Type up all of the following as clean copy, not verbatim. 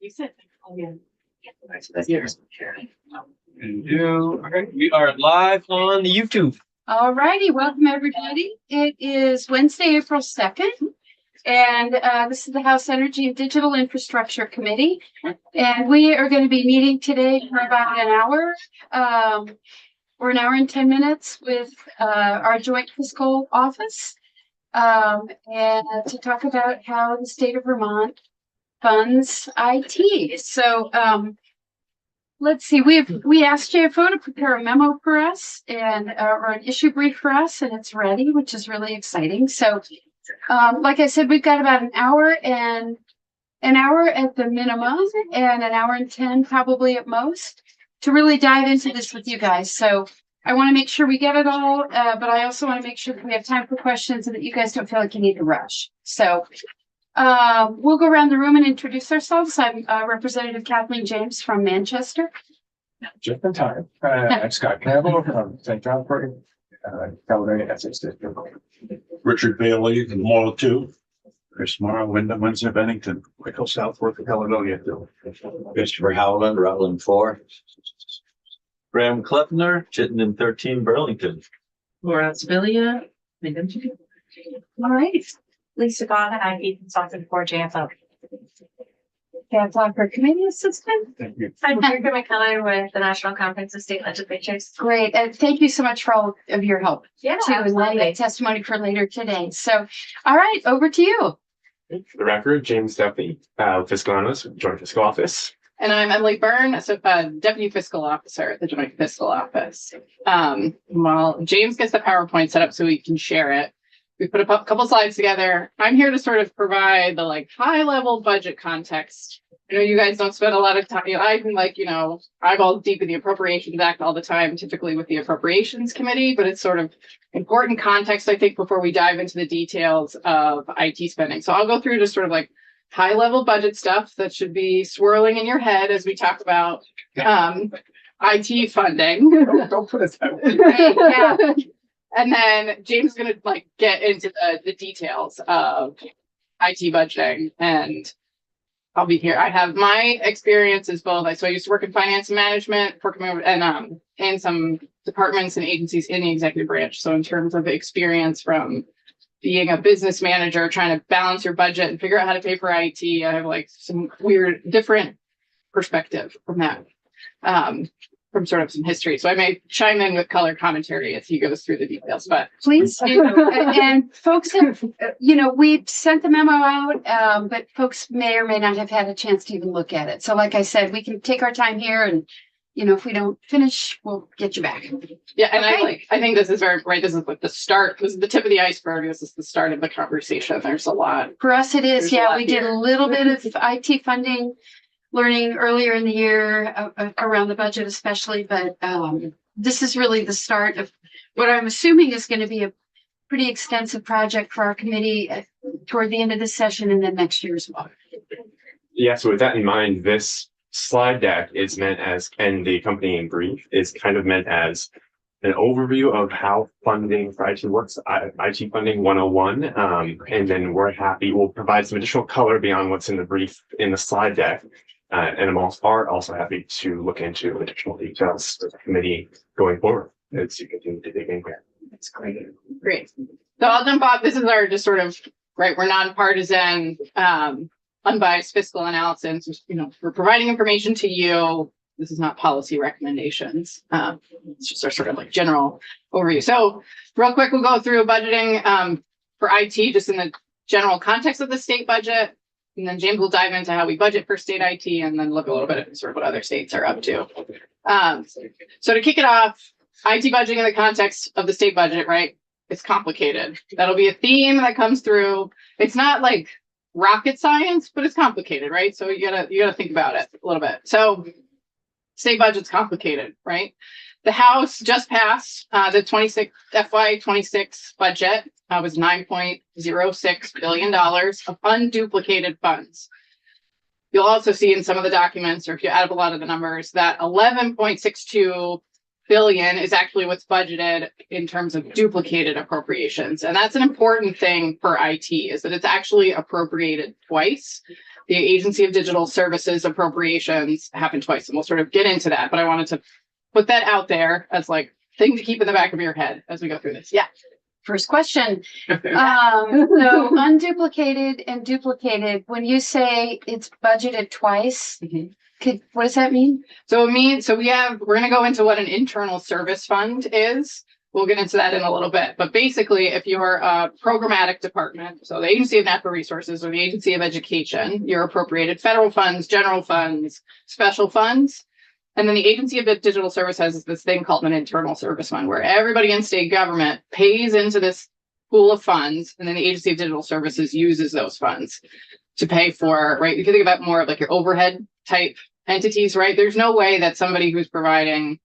You said, oh yeah. Okay, we are live on the YouTube. All righty, welcome everybody. It is Wednesday, April 2nd, and this is the House Energy and Digital Infrastructure Committee, and we are going to be meeting today for about an hour, or an hour and 10 minutes with our joint fiscal office, and to talk about how the state of Vermont funds IT. So let's see, we asked JFO to prepare a memo for us and or an issue brief for us, and it's ready, which is really exciting. So like I said, we've got about an hour at the minimum and an hour and 10 probably at most to really dive into this with you guys. So I want to make sure we get it all, but I also want to make sure that we have time for questions and that you guys don't feel like you need to rush. So we'll go around the room and introduce ourselves. I'm Representative Kathleen James from Manchester. Just in time. I'm Scott Campbell from St. John's, Caledonia, Essex District. Richard Bailey, Model 2. Chris Morrow, Wyndham, Windsor, Bennington. Michael Southworth of Caledonia. Christopher Howland, Rutland 4. Graham Kleppner, Chittenden 13, Burlington. Laura Sibilia. All right. Lisa Goddard, IT consultant for JFO. Pat Blocker, committee assistant. Thank you. I'm Erica McKellar with the National Conference of State Legislatures. Great. And thank you so much for all of your help Yeah, too, and letting that testimony for later today. So, all right, over to you. For the record, James Duffy, Fiscal Analyst with Joint Fiscal Office. And I'm Emily Byrne, Deputy Fiscal Officer at the Joint Fiscal Office. While James gets the PowerPoint set up so we can share it, we put a couple slides together. I'm here to sort of provide the high level budget context. I know you guys don't spend a lot of time, I'm eyeballs deep in the Appropriations Act all the time, typically with the Appropriations Committee, but it's sort of important context, I think, before we dive into the details of IT spending. So I'll go through just sort of high level budget stuff that should be swirling in your head as we talk about IT funding. Don't put us out. Right, yeah. And then James is going to get into the details of IT budgeting, and I'll be here. I have my experience as both. So I used to work in finance and management, and in some departments and agencies in the executive branch. So in terms of experience from being a business manager, trying to balance your budget and figure out how to pay for IT, I have some weird, different perspective from that. From sort of some history. So I may chime in with color commentary as he goes through the details, but Please do. And folks have, we've sent the memo out, but folks may or may not have had a chance to even look at it. So like I said, we can take our time here and, if we don't finish, we'll get you back. Yeah. And Okay. I think this is very right. This is the start. This is the tip of the iceberg. This is the start of the conversation. There's a lot. For us, it is. There's a Yeah, lot we did here. a little bit of IT funding learning earlier in the year around the budget, especially, but this is really the start of what I'm assuming is going to be a pretty extensive project for our committee toward the end of this session and then next year as well. Yeah, so with that in mind, this slide deck is meant as, and the accompanying brief is kind of meant as an overview of how funding for IT works, IT funding 101. And then we'll provide some additional color beyond what's in the brief in the slide deck. And I'm also happy to look into additional details for the committee going forward as you continue to dig in. That's great. Great. So I'll jump off. This is our just sort of, right, we're nonpartisan, unbiased fiscal analysis. We're providing information to you. This is not policy recommendations. It's just our sort of general overview. So real quick, we'll go through budgeting for IT just in the general context of the state budget. And then James will dive into how we budget for state IT and then look a little bit at sort of what other states are up to. So to kick it off, IT budgeting in the context of the state budget, right? It's complicated. That'll be a theme that comes through. It's not rocket science, but it's complicated, right? So you gotta think about it a little bit. So state budget's complicated, right? The House just passed the FY26 budget. Was $9.06 billion of unduplicated funds. You'll also see in some of the documents, or if you add up a lot of the numbers, that 11.62 billion is actually what's budgeted in terms of duplicated appropriations. And that's an important thing for IT, is that it's actually appropriated twice. The Agency of Digital Services appropriations happen twice, and we'll sort of get into that. But I wanted to put that out there as like thing to keep in the back of your head as we go through this. Yeah. First question. So unduplicated and duplicated, when you say it's budgeted twice, what does that mean? So we're going to go into what an internal service fund is. We'll get into that in a little bit. But basically, if you're a programmatic department, so the Agency of Natural Resources or the Agency of Education, you're appropriated federal funds, general funds, special funds. And then the Agency of Digital Service has this thing called an internal service fund, where everybody in state government pays into this pool of funds, and then the Agency of Digital Services uses those funds to pay for, right? You can think about more of like your overhead type entities, right? There's no way that somebody who's providing,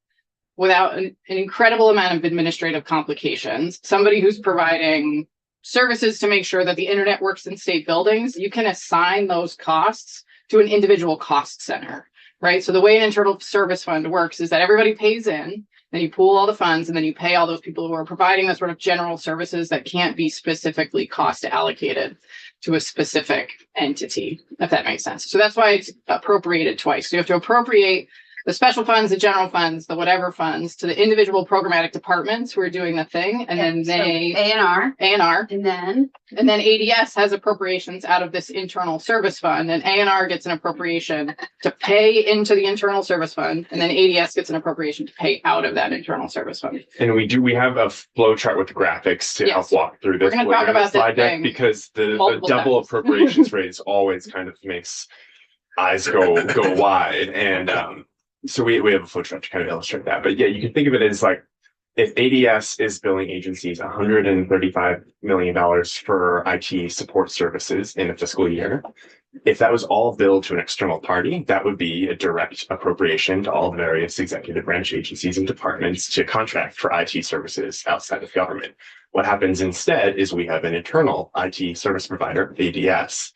without an incredible amount of administrative complications, somebody who's providing services to make sure that the internet works in state buildings, you can assign those costs to an individual cost center. Right. So the way an internal service fund works is that everybody pays in, then you pool all the funds, and then you pay all those people who are providing the sort of general services that can't be specifically cost allocated to a specific entity, if that makes sense. So that's why it's appropriated twice. So you have to appropriate the special funds, the general funds, the whatever funds to the individual programmatic departments who are doing the thing. And then they A&R. A&R. And then ADS has appropriations out of this internal service fund, and A&R gets an appropriation to pay into the internal service fund, and then ADS gets an appropriation to pay out of that internal service fund. And we have a flow chart with graphics to help walk through this. We're going to talk about slide this deck because the double times. appropriations rate always kind of makes eyes go wide. And so we have a flow chart to kind of illustrate that. But yeah, you can think of it as like, if ADS is billing agencies $135 million for IT support services in a fiscal year, if that was all billed to an external party, that would be a direct appropriation to all the various executive branch agencies and departments to contract for IT services outside of government. What happens instead is we have an internal IT service provider, ADS,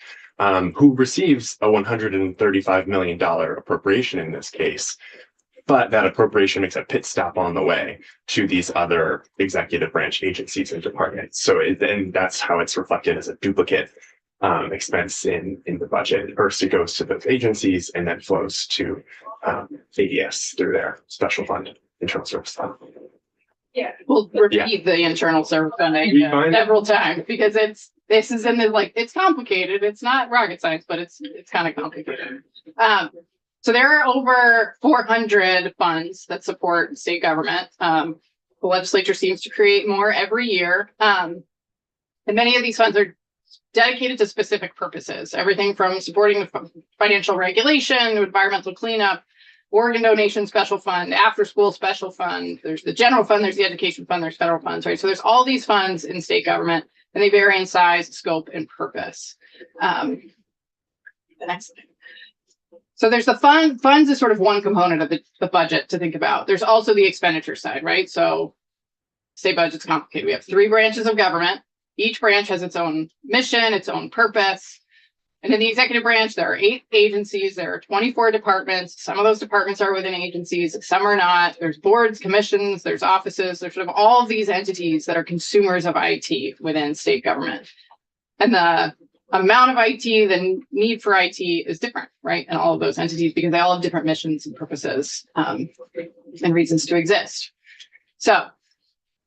who receives a $135 million appropriation in this case. But that appropriation makes a pit stop on the way to these other executive branch agencies and departments. So and that's how it's reflected as a duplicate expense in the budget. First, it goes to those agencies and then flows to ADS through their special fund, internal service fund. Yeah, we'll repeat the internal service fund several times because this is in the, like, it's complicated. It's not rocket science, but it's kind of complicated. So there are over 400 funds that support state government. The legislature seems to create more every year. And many of these funds are dedicated to specific purposes, everything from supporting the financial regulation, environmental cleanup, organ donation special fund, after school special fund. There's the general fund, there's the education fund, there's federal funds, right? So there's all these funds in state government, and they vary in size, scope, and purpose. The next thing. So there's the funds is sort of one component of the budget to think about. There's also the expenditure side, right? So state budget's complicated. We have 3 branches of government. Each branch has its own mission, its own purpose. And in the executive branch, there are 8 agencies. There are 24 departments. Some of those departments are within agencies. Some are not. There's boards, commissions, there's offices. There's sort of all of these entities that are consumers of IT within state government. And the amount of IT, the need for IT is different, right? In all of those entities, because they all have different missions and purposes and reasons to exist. So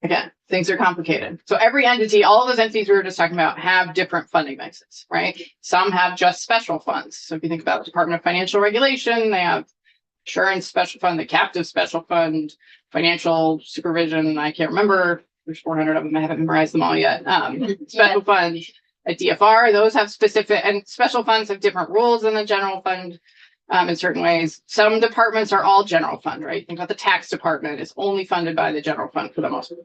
again, things are complicated. So every entity, all of those entities we were just talking about have different funding mixes, right? Some have just special funds. So if you think about the Department of Financial Regulation, they have insurance special fund, the captive special fund, financial supervision. I can't remember. There's 400 of them. I haven't memorized them all yet. Special fund. At DFR, those have specific, and special funds have different rules than the general fund in certain ways. Some departments are all general fund, right? Think about the tax department is only funded by the general fund for the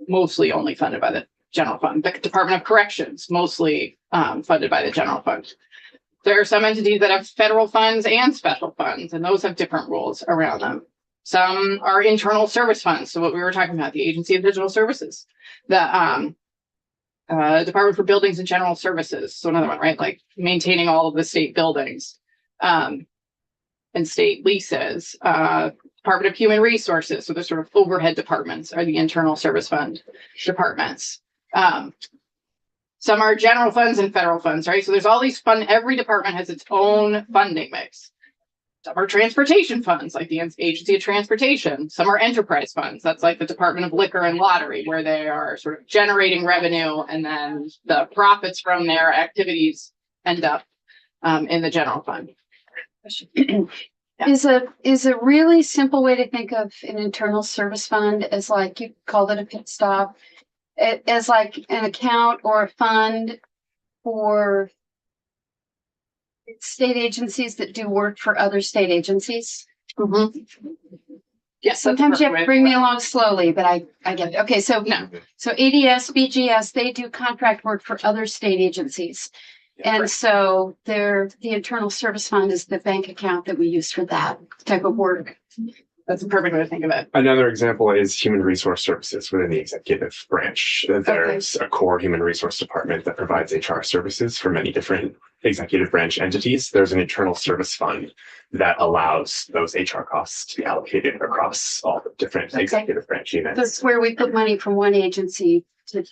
mostly only funded by the general fund. The Department of Corrections, mostly funded by the general fund. There are some entities that have federal funds and special funds, and those have different rules around them. Some are internal service funds. So what we were talking about, the Agency of Digital Services, the Department for Buildings and General Services. So another one, right? Like maintaining all of the state buildings and state leases. Department of Human Resources, so the sort of overhead departments are the internal service fund departments. Some are general funds and federal funds, right? So there's all these every department has its own funding mix. Some are transportation funds, like the Agency of Transportation. Some are enterprise funds. That's like the Department of Liquor and Lottery, where they are sort of generating revenue, and then the profits from their activities end up in the general fund. Is a really simple way to think of an internal service fund as, like, you called it a pit stop, as like an account or a fund for state agencies that do work for other state agencies? Mm-hmm. Yes, Sometimes you have to bring me along slowly, but I get it. Okay, so No. So ADS, BGS, they do contract work for other state agencies. And so the internal service fund is the bank account that we use for that type of work. That's a perfect way to think of it. Another example is human resource services within the executive branch. There's a core human resource department that provides HR services for many different executive branch entities. There's an internal service fund that allows those HR costs to be allocated across all the different executive branch units. That's where we put money from one agency to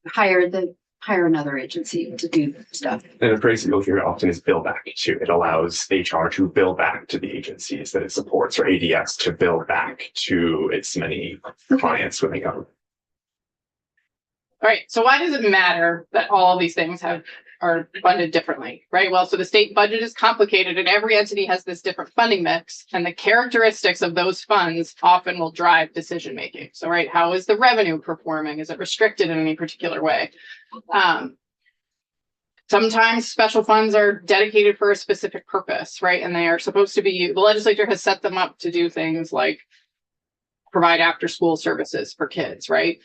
hire another agency to do stuff. And a phrase you'll hear often is bill back to. It allows HR to bill back to the agencies that it supports, or ADS to bill back to its many clients within government. All right. So why does it matter that all these things are funded differently, right? Well, so the state budget is complicated and every entity has this different funding mix, and the characteristics of those funds often will drive decision making. So, right, how is the revenue performing? Is it restricted in any particular way? Sometimes special funds are dedicated for a specific purpose, right? And they are supposed to be, the legislature has set them up to do things like provide after school services for kids, right?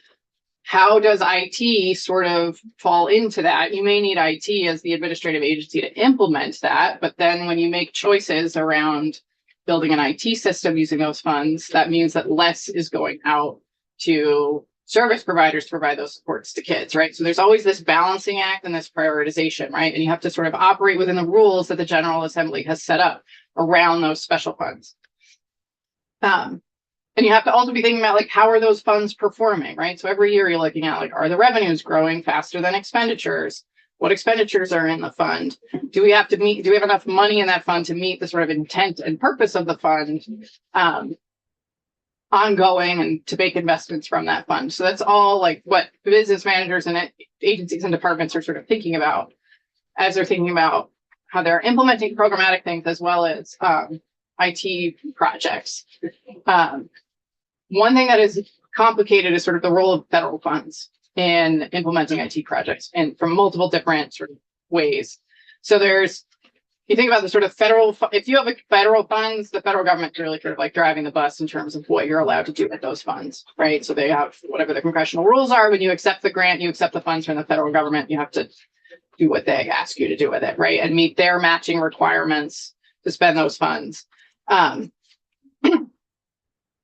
How does IT sort of fall into that? You may need IT as the administrative agency to implement that, but then when you make choices around building an IT system using those funds, that means that less is going out to service providers to provide those supports to kids, right? So there's always this balancing act and this prioritization, right? And you have to sort of operate within the rules that the General Assembly has set up around those special funds. And you have to also be thinking about, like, how are those funds performing, right? So every year you're looking at, like, are the revenues growing faster than expenditures? What expenditures are in the fund? Do we have enough money in that fund to meet the sort of intent and purpose of the fund ongoing, and to make investments from that fund? So that's all like what business managers and agencies and departments are sort of thinking about as they're thinking about how they're implementing programmatic things as well as IT projects. One thing that is complicated is sort of the role of federal funds in implementing IT projects, and from multiple different sort of ways. So you think about the sort of if you have federal funds, the federal government really sort of like driving the bus in terms of what you're allowed to do with those funds, right? So they have whatever the congressional rules are. When you accept the grant, you accept the funds from the federal government, you have to do what they ask you to do with it, right? And meet their matching requirements to spend those funds.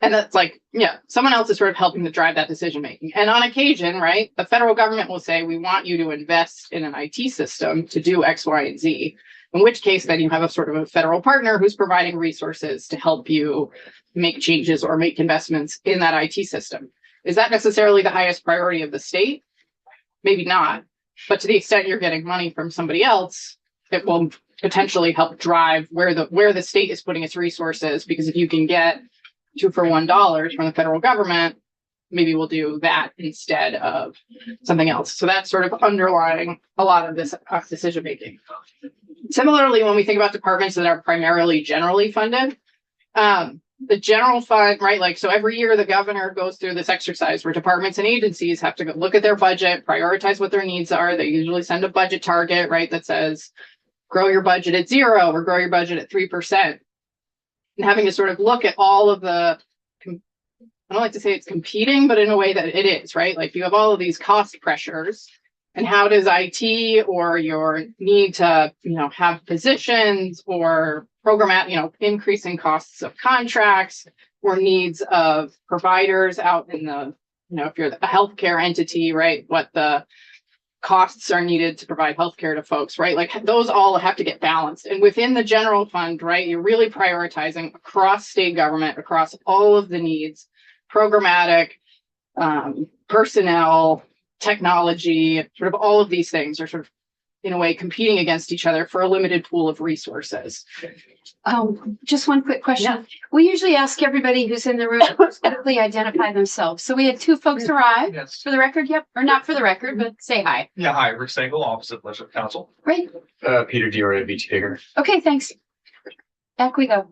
And that's like, yeah, someone else is sort of helping to drive that decision making. And on occasion, right, the federal government will say, we want you to invest in an IT system to do X, Y, and Z. In which case, then you have a sort of a federal partner who's providing resources to help you make changes or make investments in that IT system. Is that necessarily the highest priority of the state? Maybe not. But to the extent you're getting money from somebody else, it will potentially help drive where the state is putting its resources. Because if you can get $2 for $1 from the federal government, maybe we'll do that instead of something else. So that's sort of underlying a lot of this decision making. Similarly, when we think about departments that are primarily generally funded, the general fund, right? Like, so every year the governor goes through this exercise where departments and agencies have to go look at their budget, prioritize what their needs are. They usually send a budget target, right? That says, grow your budget at 0 or grow your budget at 3%. And having to sort of look at all of the, I don't like to say it's competing, but in a way that it is, right? Like you have all of these cost pressures, and how does IT or your need to, have positions or increasing costs of contracts or needs of providers out in the, if you're a healthcare entity, right? What the costs are needed to provide healthcare to folks, right? Like those all have to get balanced. And within the general fund, right, you're really prioritizing across state government, across all of the needs, programmatic, personnel, technology, sort of all of these things are sort of in a way competing against each other for a limited pool of resources. Just one quick question. Yeah. We usually ask everybody who's in the room to quickly identify themselves. So we had two folks arrive Yes. for the record. Yep. Or not for the record, but say hi. Yeah, hi, Rick Stengel, Office of Legislative Counsel. Great. Peter Diore, Beach Digger. Okay, thanks. Back we go.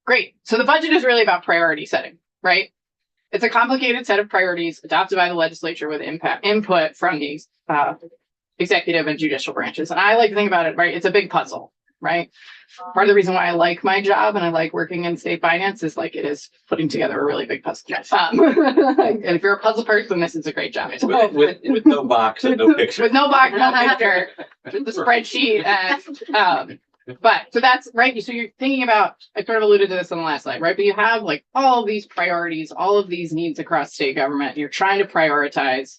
Great. So the budget is really about priority setting, right? It's a complicated set of priorities adopted by the legislature with input from the executive and judicial branches. And I like to think about it, right? It's a big puzzle, right? Part of the reason why I like my job and I like working in state finance is like it is putting together a really big puzzle. And if you're a puzzle person, this is a great job. With no box and no picture. With no box, no picture, with the spreadsheet and but so that's right. So you're thinking about, I sort of alluded to this on the last slide, right? But you have like all of these priorities, all of these needs across state government. You're trying to prioritize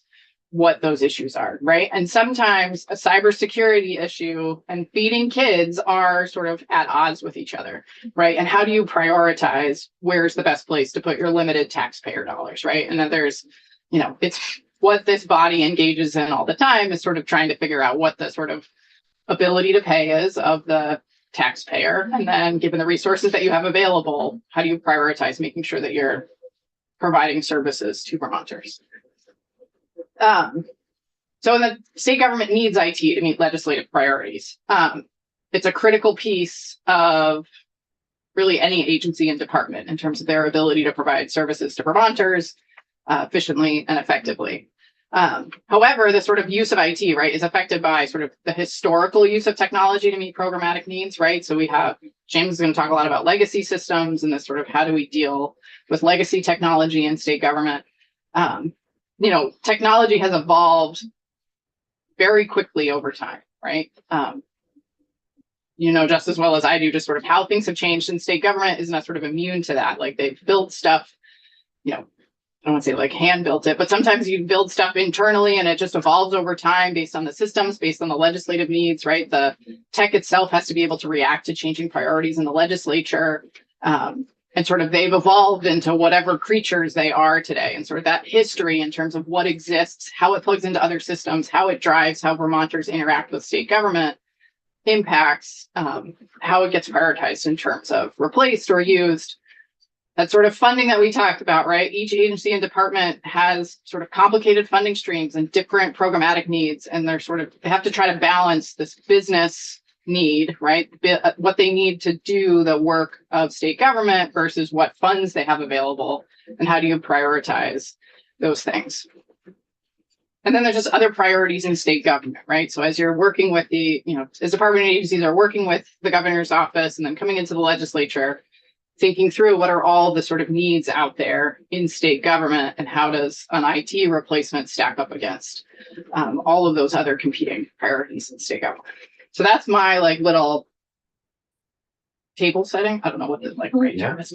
what those issues are, right? And sometimes a cybersecurity issue and feeding kids are sort of at odds with each other, right? And how do you prioritize where's the best place to put your limited taxpayer dollars, right? And then there's, it's what this body engages in all the time is sort of trying to figure out what the sort of ability to pay is of the taxpayer. And then given the resources that you have available, how do you prioritize making sure that you're providing services to Vermonters? So the state government needs IT to meet legislative priorities. It's a critical piece of really any agency and department in terms of their ability to provide services to Vermonters efficiently and effectively. However, the sort of use of IT, right, is affected by sort of the historical use of technology to meet programmatic needs, right? So we have, James is going to talk a lot about legacy systems and this sort of how do we deal with legacy technology in state government. Technology has evolved very quickly over time, right? Just as well as I do, just sort of how things have changed in state government is not sort of immune to that. Like they've built stuff, I don't want to say like hand built it, but sometimes you build stuff internally and it just evolves over time based on the systems, based on the legislative needs, right? The tech itself has to be able to react to changing priorities in the legislature. And sort of they've evolved into whatever creatures they are today. And sort of that history in terms of what exists, how it plugs into other systems, how it drives, how Vermonters interact with state government impacts how it gets prioritized in terms of replaced or used. That sort of funding that we talked about, right? Each agency and department has sort of complicated funding streams and different programmatic needs. And they have to try to balance this business need, right? What they need to do the work of state government versus what funds they have available, and how do you prioritize those things? And then there's just other priorities in state government, right? So as you're working with as department agencies are working with the governor's office and then coming into the legislature, thinking through what are all the sort of needs out there in state government and how does an IT replacement stack up against all of those other competing priorities in state government. So that's my little table setting. I don't know what the right term is.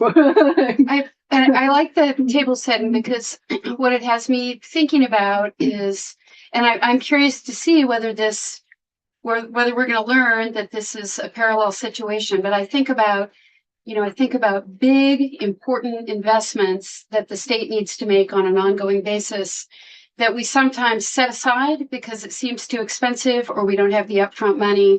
I like the table setting because what it has me thinking about is, and I'm curious to see whether we're going to learn that this is a parallel situation. But I think about big, important investments that the state needs to make on an ongoing basis that we sometimes set aside because it seems too expensive or we don't have the upfront money,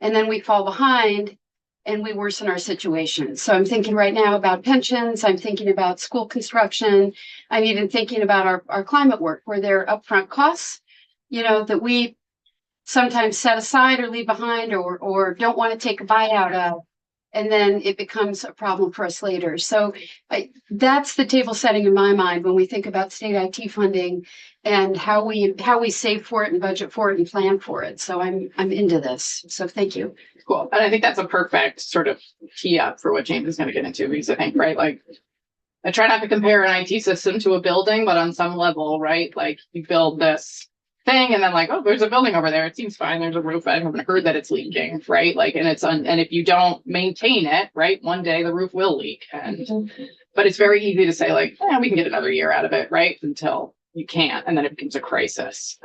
and then we fall behind and we worsen our situation. So I'm thinking right now about pensions, I'm thinking about school construction, I'm even thinking about our climate work where there are upfront costs, that we sometimes set aside or leave behind or don't want to take a bite out of, and then it becomes a problem for us later. So that's the table setting in my mind when we think about state IT funding and how we save for it and budget for it and plan for it. So I'm into this. So thank you. Cool. And I think that's a perfect sort of tee up for what James is going to get into, because I think, right, I try not to compare an IT system to a building, but on some level, right, you build this thing and then oh, there's a building over there. It seems fine. There's a roof. I haven't heard that it's leaking, right? And if you don't maintain it, right, one day the roof will leak. But it's very easy to say we can get another year out of it, right? Until you can't, and then it becomes a crisis.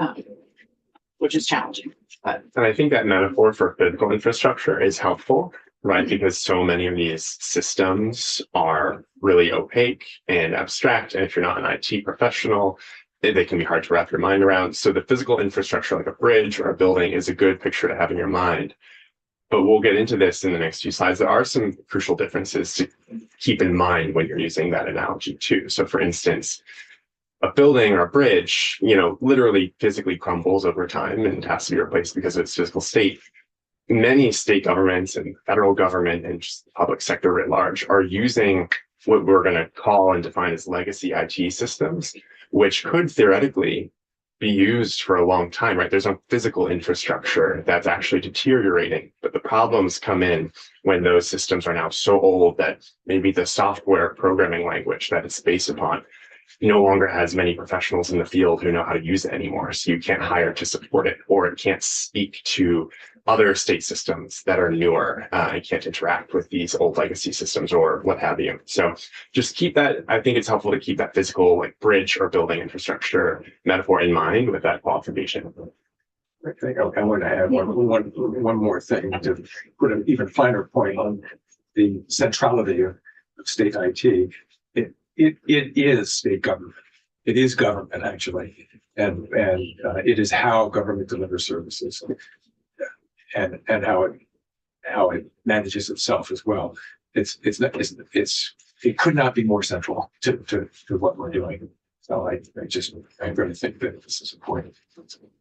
which is challenging. But And I think that metaphor for physical infrastructure is helpful, right? Because so many of these systems are really opaque and abstract. And if you're not an IT professional, they can be hard to wrap your mind around. So the physical infrastructure, like a bridge or a building, is a good picture to have in your mind. But we'll get into this in the next few slides. There are some crucial differences to keep in mind when you're using that analogy too. So for instance, a building or a bridge, literally physically crumbles over time and has to be replaced because of its physical state. Many state governments and federal government and just the public sector writ large are using what we're going to call and define as legacy IT systems, which could theoretically be used for a long time, right? There's no physical infrastructure that's actually deteriorating, but the problems come in when those systems are now so old that maybe the software programming language that it's based upon no longer has many professionals in the field who know how to use it anymore. So you can't hire to support it, or it can't speak to other state systems that are newer and can't interact with these old legacy systems or what have you. So just keep that. I think it's helpful to keep that physical, like bridge or building infrastructure metaphor in mind with that qualification. I think I want to add one more thing to put an even finer point on the centrality of state IT. It is state government. It is government actually, and it is how government delivers services, and how it manages itself as well. It could not be more central to what we're doing. So I really think that this is important.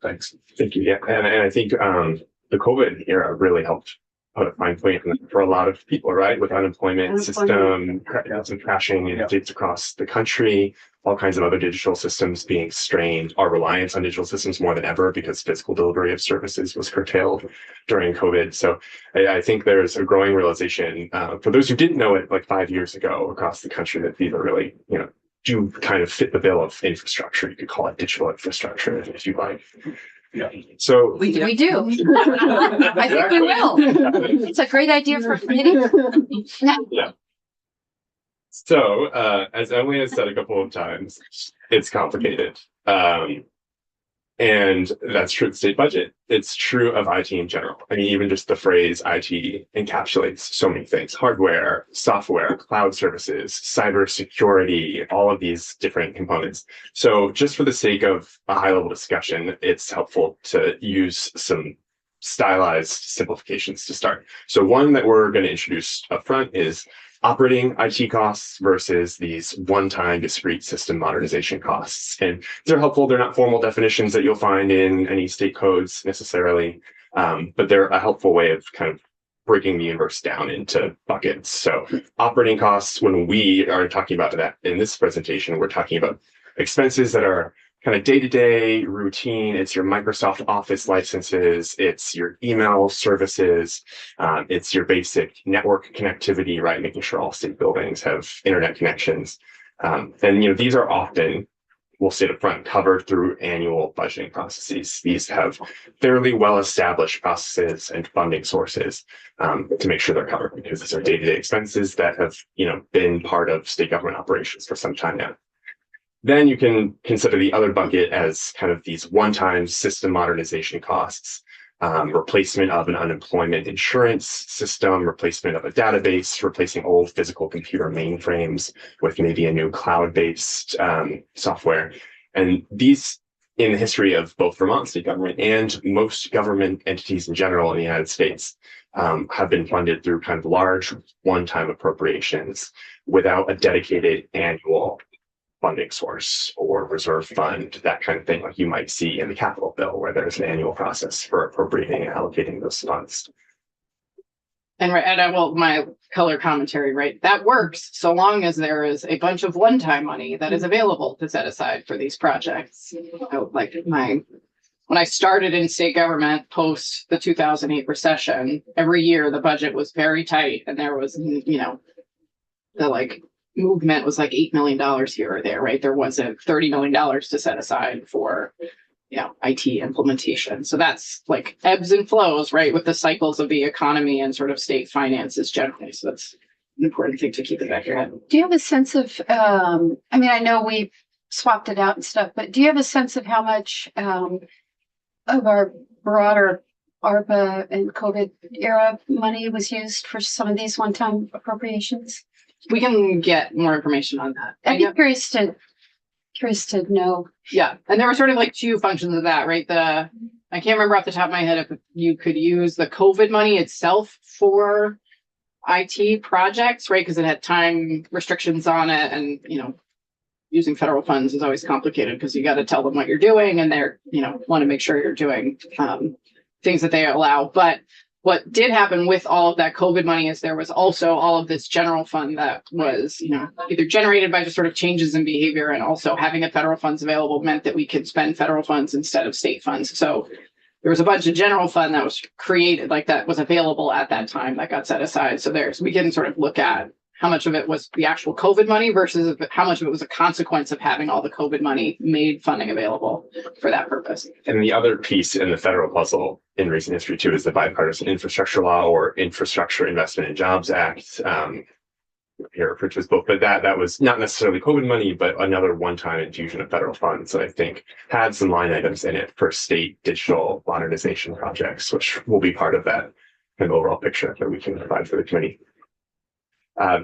Thanks. Thank you. Yeah, and I think the COVID era really helped put a fine point for a lot of people, right? With unemployment system crashing in states across the country, all kinds of other digital systems being strained, our reliance on digital systems more than ever because physical delivery of services was curtailed during COVID. So I think there's a growing realization for those who didn't know it like 5 years ago across the country that these are really, do kind of fit the bill of infrastructure. You could call it digital infrastructure if you like. Yeah. So We do. I think we will. It's a great idea for a committee. Yeah. So as Emily has said a couple of times, it's complicated. And that's true of the state budget. It's true of IT in general. I mean, even just the phrase IT encapsulates so many things: hardware, software, cloud services, cybersecurity, all of these different components. So just for the sake of a high level discussion, it's helpful to use some stylized simplifications to start. So one that we're going to introduce up front is operating IT costs versus these one-time discrete system modernization costs. And they're helpful. They're not formal definitions that you'll find in any state codes necessarily, but they're a helpful way of kind of breaking the universe down into buckets. So operating costs, when we are talking about that in this presentation, we're talking about expenses that are kind of day-to-day routine. It's your Microsoft Office licenses, it's your email services, it's your basic network connectivity, right? Making sure all state buildings have internet connections. And these are often, we'll say up front, covered through annual budgeting processes. These have fairly well-established processes and funding sources to make sure they're covered, because these are day-to-day expenses that have been part of state government operations for some time now. Then you can consider the other bucket as kind of these one-time system modernization costs, replacement of an unemployment insurance system, replacement of a database, replacing old physical computer mainframes with maybe a new cloud-based software. And these, in the history of both Vermont state government and most government entities in general in the United States, have been funded through kind of large one-time appropriations without a dedicated annual funding source or reserve fund, that kind of thing, like you might see in the capital bill, where there's an annual process for appropriating and allocating those funds. And my color commentary, right? That works so long as there is a bunch of one-time money that is available to set aside for these projects. When I started in state government post the 2008 recession, every year the budget was very tight, and there was, the movement was like $8 million here or there, right? There wasn't $30 million to set aside for IT implementation. So that's like ebbs and flows, right, with the cycles of the economy and sort of state finances generally. So that's an important thing to keep in the back of your head. Do you have a sense of, I know we swapped it out and stuff, but do you have a sense of how much of our broader ARPA and COVID era money was used for some of these one-time appropriations? We can get more information on that. I'd be curious to know. Yeah, and there were sort of like two functions of that, right? I can't remember off the top of my head if you could use the COVID money itself for IT projects, right? Because it had time restrictions on it, and using federal funds is always complicated because you got to tell them what you're doing, and they're want to make sure you're doing things that they allow. But what did happen with all of that COVID money is there was also all of this general fund that was, either generated by just sort of changes in behavior, and also having the federal funds available meant that we could spend federal funds instead of state funds. So there was a bunch of general fund that was created, like that was available at that time that got set aside. So we can sort of look at how much of it was the actual COVID money versus how much of it was a consequence of having all the COVID money made funding available for that purpose. And the other piece in the federal puzzle in recent history too is the bipartisan infrastructure law, or Infrastructure Investment and Jobs Act. Here referred to as both, but that was not necessarily COVID money, but another one-time infusion of federal funds that I think had some line items in it for state digital modernization projects, which will be part of that kind of overall picture that we can provide for the committee.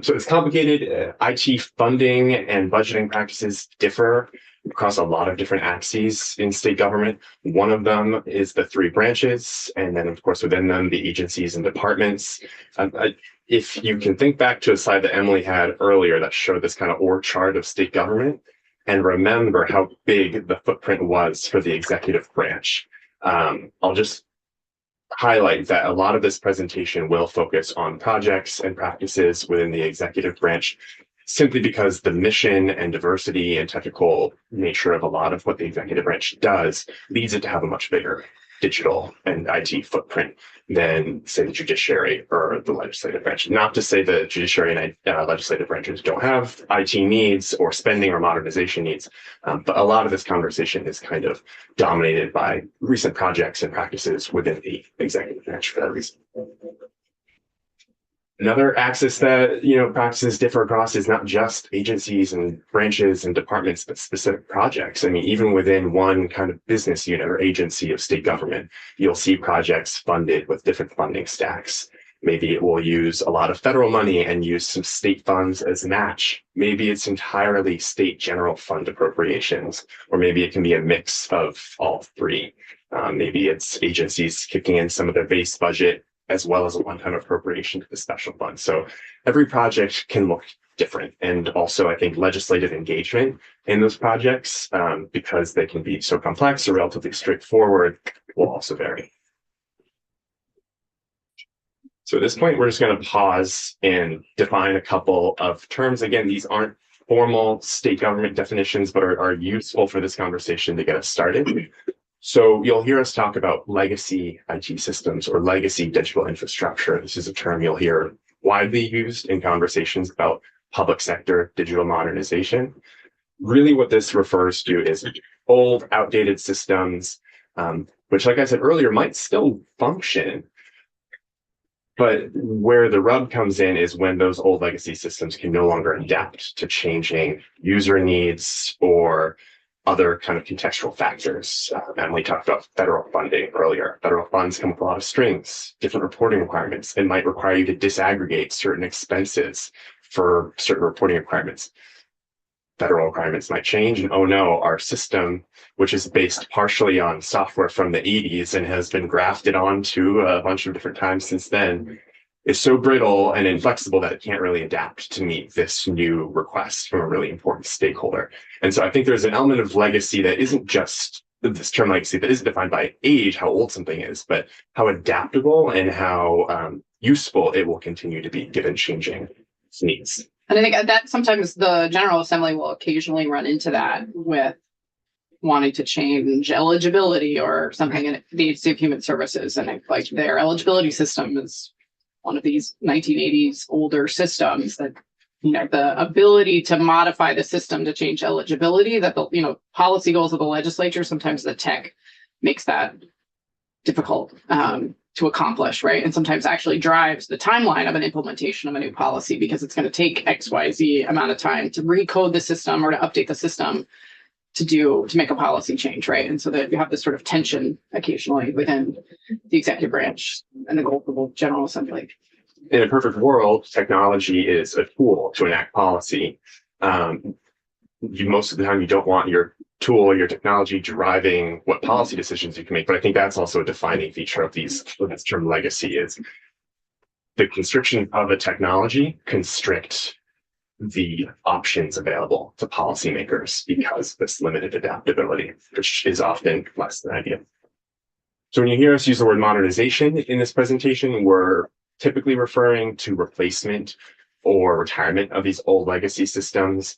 So it's complicated. IT funding and budgeting practices differ across a lot of different axes in state government. One of them is the three branches, and then of course within them the agencies and departments. If you can think back to a slide that Emily had earlier that showed this kind of org chart of state government, and remember how big the footprint was for the executive branch. I'll just highlight that a lot of this presentation will focus on projects and practices within the executive branch, simply because the mission and diversity and technical nature of a lot of what the executive branch does leads it to have a much bigger digital and IT footprint than, say, the judiciary or the legislative branch. Not to say the judiciary and legislative branches don't have IT needs or spending or modernization needs, but a lot of this conversation is kind of dominated by recent projects and practices within the executive branch for that reason. Another axis that practices differ across is not just agencies and branches and departments, but specific projects. I mean, even within one kind of business unit or agency of state government, you'll see projects funded with different funding stacks. Maybe it will use a lot of federal money and use some state funds as match. Maybe it's entirely state general fund appropriations, or maybe it can be a mix of all three. Maybe it's agencies kicking in some of their base budget as well as a one-time appropriation to the special fund. So every project can look different. And also, I think legislative engagement in those projects, because they can be so complex or relatively straightforward, will also vary. So at this point, we're just going to pause and define a couple of terms. Again, these aren't formal state government definitions, but are useful for this conversation to get us started. So you'll hear us talk about legacy IT systems or legacy digital infrastructure. This is a term you'll hear widely used in conversations about public sector digital modernization. Really what this refers to is old, outdated systems, which, like I said earlier, might still function. But where the rub comes in is when those old legacy systems can no longer adapt to changing user needs or other kind of contextual factors. Emily talked about federal funding earlier. Federal funds come with a lot of strings, different reporting requirements. It might require you to disaggregate certain expenses for certain reporting requirements. Federal requirements might change, and oh no, our system, which is based partially on software from the 80s and has been grafted onto a bunch of different times since then, is so brittle and inflexible that it can't really adapt to meet this new request from a really important stakeholder. And so I think there's an element of legacy that isn't just this term legacy that isn't defined by age, how old something is, but how adaptable and how useful it will continue to be given changing needs. And I think that sometimes the General Assembly will occasionally run into that with wanting to change eligibility or something in the Agency of Human Services. And like their eligibility system is one of these 1980s older systems that, the ability to modify the system to change eligibility, that the, policy goals of the legislature, sometimes the tech makes that difficult to accomplish, right? And sometimes actually drives the timeline of an implementation of a new policy because it's going to take XYZ amount of time to recode the system or to update the system to make a policy change, right? And so that you have this sort of tension occasionally within the executive branch and the goal of the General Assembly. In a perfect world, technology is a tool to enact policy. Most of the time, you don't want your tool or your technology driving what policy decisions you can make. But I think that's also a defining feature of this term legacy is the constriction of a technology constrict the options available to policymakers because of this limited adaptability, which is often less than ideal. So when you hear us use the word modernization in this presentation, we're typically referring to replacement or retirement of these old legacy systems.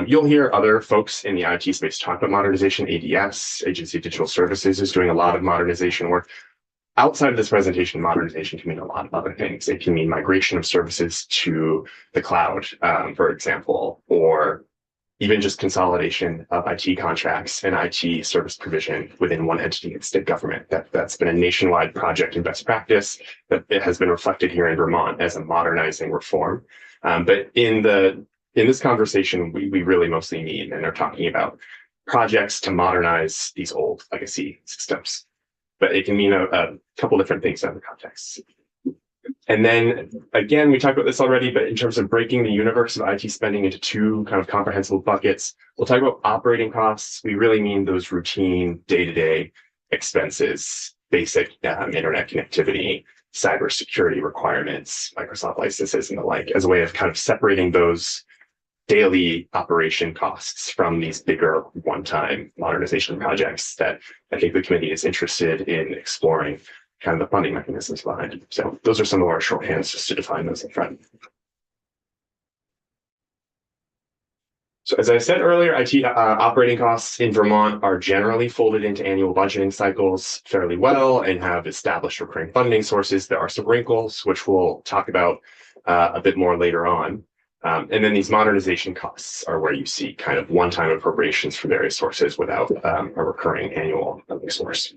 You'll hear other folks in the IT space talk about modernization. ADS, Agency of Digital Services, is doing a lot of modernization work. Outside of this presentation, modernization can mean a lot of other things. It can mean migration of services to the cloud, for example, or even just consolidation of IT contracts and IT service provision within one entity in state government. That's been a nationwide project and best practice that it has been reflected here in Vermont as a modernizing reform. But in this conversation, we really mostly mean and are talking about projects to modernize these old legacy systems. But it can mean a couple different things in other contexts. And then again, we talked about this already, but in terms of breaking the universe of IT spending into two kind of comprehensible buckets, we'll talk about operating costs. We really mean those routine day-to-day expenses, basic internet connectivity, cybersecurity requirements, Microsoft licenses and the like, as a way of kind of separating those daily operation costs from these bigger one-time modernization projects that I think the committee is interested in exploring kind of the funding mechanisms behind. So those are some of our shorthands just to define those in front. So as I said earlier, IT operating costs in Vermont are generally folded into annual budgeting cycles fairly well and have established recurring funding sources. There are some wrinkles, which we'll talk about a bit more later on. And then these modernization costs are where you see kind of one-time appropriations from various sources without a recurring annual funding source.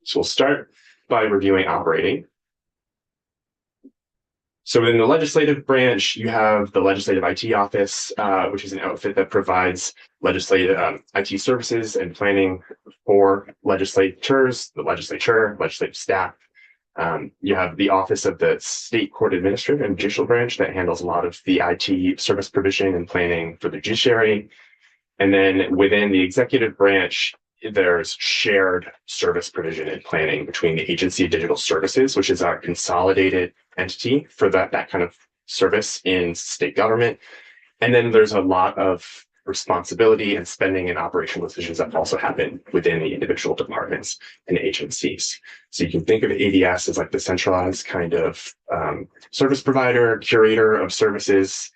So we'll start by reviewing operating. So in the legislative branch, you have the Legislative IT Office, which is an outfit that provides legislative IT services and planning for legislatures, the legislature, legislative staff. You have the Office of the State Court Administrator and Judicial Branch that handles a lot of the IT service provision and planning for the judiciary. And then within the executive branch, there's shared service provision and planning between the Agency of Digital Services, which is our consolidated entity for that kind of service in state government. And then there's a lot of responsibility and spending and operational decisions that also happen within the individual departments and agencies. So you can think of ADS as like the centralized kind of service provider, curator of services,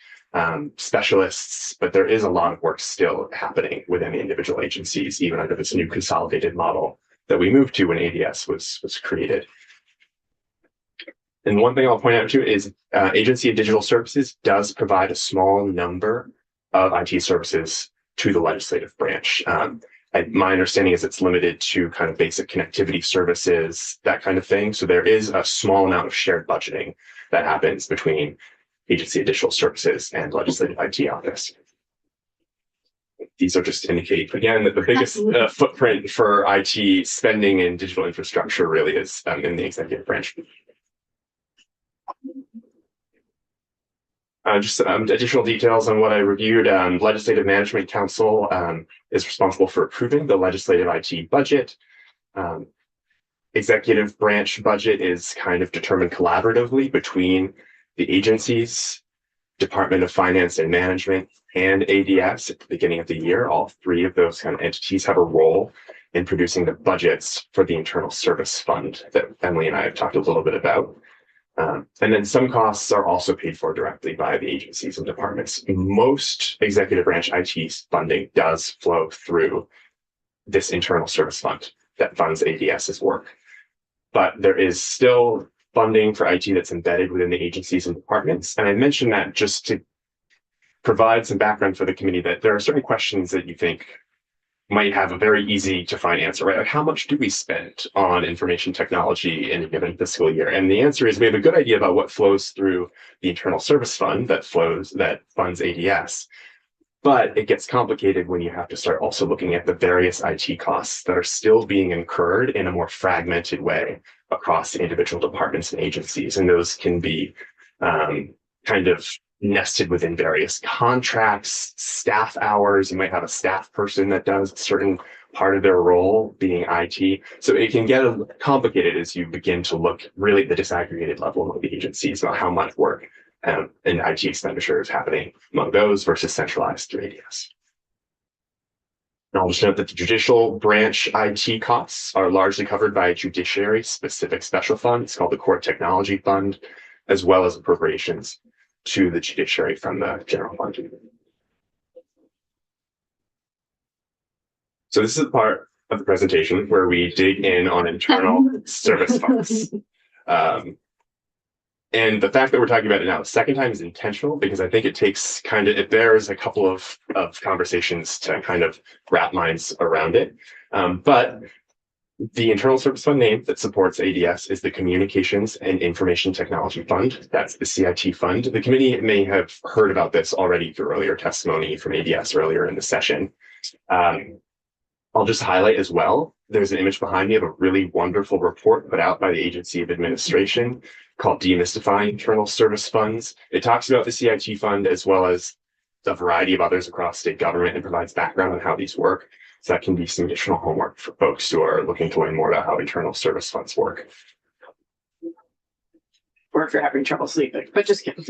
specialists, but there is a lot of work still happening within the individual agencies, even under this new consolidated model that we moved to when ADS was created. And one thing I'll point out too is Agency of Digital Services does provide a small number of IT services to the legislative branch. My understanding is it's limited to kind of basic connectivity services, that kind of thing. So there is a small amount of shared budgeting that happens between Agency of Digital Services and Legislative IT Office. These are just to indicate, again, that the biggest footprint for IT spending and digital infrastructure really is in the executive branch. Just additional details on what I reviewed. Legislative Management Council is responsible for approving the legislative IT budget. Executive branch budget is kind of determined collaboratively between the agencies, Department of Finance and Management, and ADS at the beginning of the year. All three of those kind of entities have a role in producing the budgets for the internal service fund that Emily and I have talked a little bit about. And then some costs are also paid for directly by the agencies and departments. Most executive branch IT funding does flow through this internal service fund that funds ADS's work. But there is still funding for IT that's embedded within the agencies and departments. And I mentioned that just to provide some background for the committee that there are certain questions that you think might have a very easy to find answer, right? Like how much do we spend on information technology in a given fiscal year? And the answer is we have a good idea about what flows through the internal service fund that funds ADS. But it gets complicated when you have to start also looking at the various IT costs that are still being incurred in a more fragmented way across the individual departments and agencies. And those can be kind of nested within various contracts, staff hours. You might have a staff person that does a certain part of their role being IT. So it can get complicated as you begin to look really at the disaggregated level of the agencies about how much work and IT expenditure is happening among those versus centralized through ADS. And I'll just note that the judicial branch IT costs are largely covered by a judiciary specific special fund. It's called the Court Technology Fund, as well as appropriations to the judiciary from the general fund. So this is the part of the presentation where we dig in on internal service funds. And the fact that we're talking about it now the second time is intentional because I think it takes it bears a couple of conversations to kind of wrap minds around it. But the internal service fund name that supports ADS is the Communications and Information Technology Fund. That's the CIT fund. The committee may have heard about this already through earlier testimony from ADS earlier in the session. I'll just highlight as well, there's an image behind me of a really wonderful report put out by the Agency of Administration called Demystifying Internal Service Funds. It talks about the CIT fund as well as a variety of others across state government and provides background on how these work. So that can be some additional homework for folks who are looking to learn more about how internal service funds work. Or if you're having trouble sleeping, but just kidding.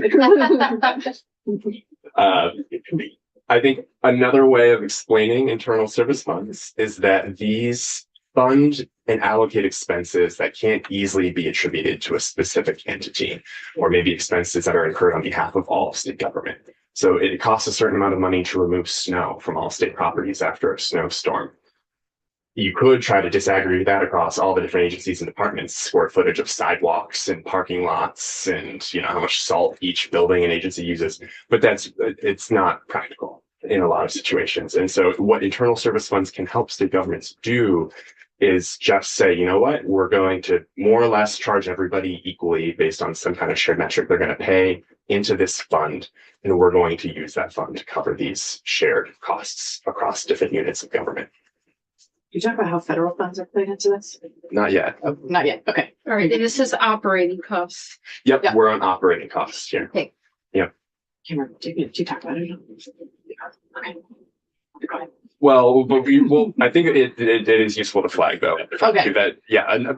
I think another way of explaining internal service funds is that these fund and allocate expenses that can't easily be attributed to a specific entity, or maybe expenses that are incurred on behalf of all state government. So it costs a certain amount of money to remove snow from all state properties after a snowstorm. You could try to disaggregate that across all the different agencies and departments, square footage of sidewalks and parking lots, and how much salt each building and agency uses. But it's not practical in a lot of situations. And so what internal service funds can help state governments do is just say, you know what, we're going to more or less charge everybody equally based on some kind of shared metric they're going to pay into this fund. And we're going to use that fund to cover these shared costs across different units of government. You talk about how federal funds are played into this? Not yet. Oh, not yet. Okay. All right, and this is operating costs. Yep, Yeah. We're on operating costs here. Okay. Yep. Cameron, do you talk about it? Okay. Go ahead. Well, I think it is useful to flag though. Okay. That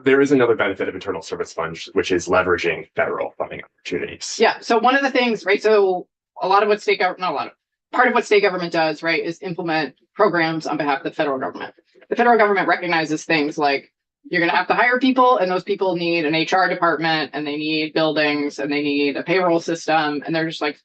there is another benefit of internal service funds, which is leveraging federal funding opportunities. Yeah. So one of the things, right? So a lot of what state government, not a lot of, part of what state government does, right, is implement programs on behalf of the federal government. The federal government recognizes things like you're going to have to hire people, and those people need an HR department, and they need buildings, and they need a payroll system, and there's like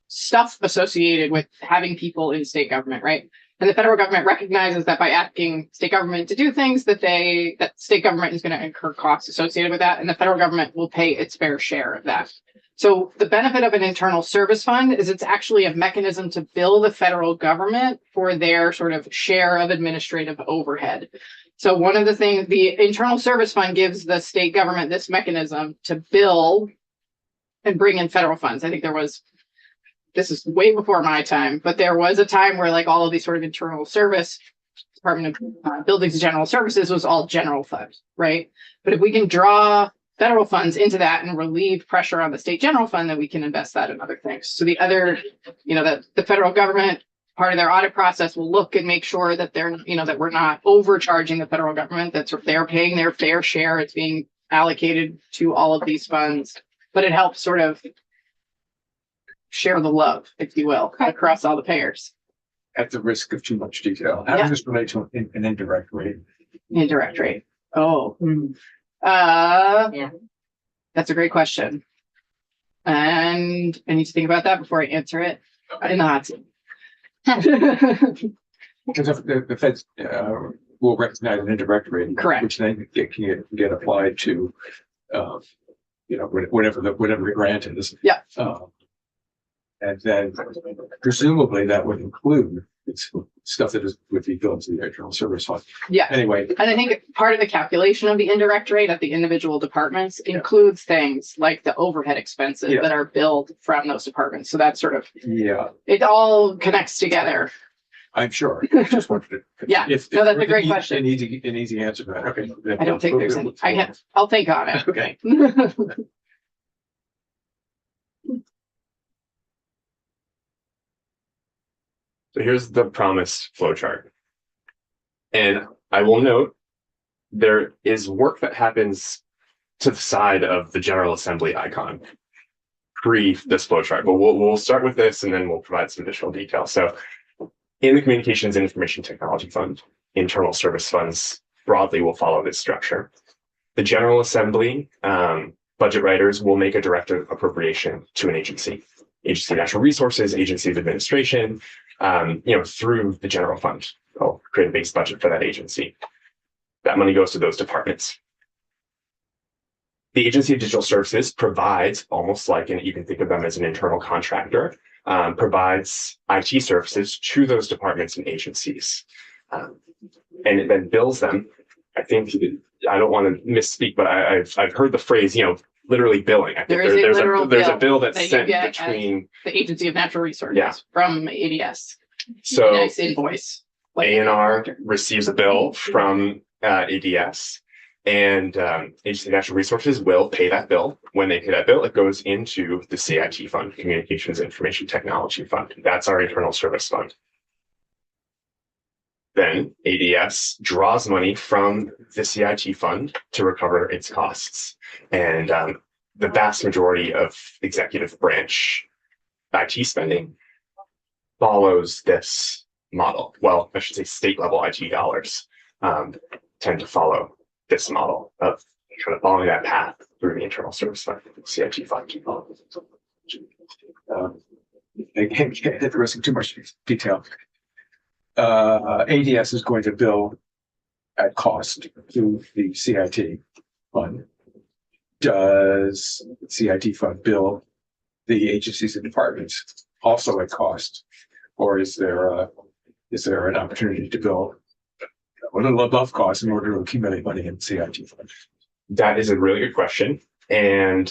stuff associated with having people in state government, right? And the federal government recognizes that by asking state government to do things that state government is going to incur costs associated with that, and the federal government will pay its fair share of that. So the benefit of an internal service fund is it's actually a mechanism to bill the federal government for their sort of share of administrative overhead. So one of the things the internal service fund gives the state government this mechanism to bill and bring in federal funds. I think this is way before my time, but there was a time where like all of these sort of internal service, Department of Buildings and General Services was all general funds, right? But if we can draw federal funds into that and relieve pressure on the state general fund, then we can invest that in other things. So the other, the federal government, part of their audit process will look and make sure that they're, that we're not overcharging the federal government, that they're paying their fair share. It's being allocated to all of these funds, but it helps sort of share the love, if you will, across all the payers. At the risk of too much detail, how does this relate to an indirect rate? Indirect rate. Oh. Yeah. That's a great question. And I need to think about that before I answer it. In the hot seat. Because if the feds will recognize an indirect rate, Correct. which then can get applied to, whatever the grant is. Yeah. And then presumably that would include it's stuff that would be billed to the internal service fund. Yeah. Anyway, And I think part of the calculation of the indirect rate at the individual departments includes things like the overhead expenses Yeah. that are billed from those departments. So that's sort of, yeah, it all connects together. I'm sure. Just wanted to. Yeah. If, No, that's a if great an question. An easy answer to that. Okay. I don't think there's any, I'll think on it. Okay. So here's the promised flow chart. And I will note there is work that happens to the side of the General Assembly icon pre this flow chart, but we'll start with this and then we'll provide some additional detail. So in the Communications and Information Technology Fund, internal service funds broadly will follow this structure. The General Assembly budget writers will make a direct appropriation to an agency of natural resources, agency of administration, through the general fund. They'll create a base budget for that agency. That money goes to those departments. The Agency of Digital Services provides, almost like, and you can think of them as an internal contractor, provides IT services to those departments and agencies. And it then bills them. I think, I don't want to misspeak, but I've heard the phrase, literally billing. I think there's a bill that's sent between the Agency of Natural Resources from ADS. So nice invoice. ANR receives a bill from ADS, and Agency of Natural Resources will pay that bill. When they pay that bill, it goes into the CIT fund, Communications Information Technology Fund. That's our internal service fund. Then ADS draws money from the CIT fund to recover its costs. And the vast majority of executive branch IT spending follows this model. Well, I should say state level IT dollars tend to follow this model of kind of following that path through the internal service fund, CIT fund. Again, at the risk of too much detail, ADS is going to bill at cost to the CIT fund. Does the CIT fund bill the agencies and departments also at cost, or is there an opportunity to bill a little above cost in order to accumulate money in CIT fund? That is a really good question, and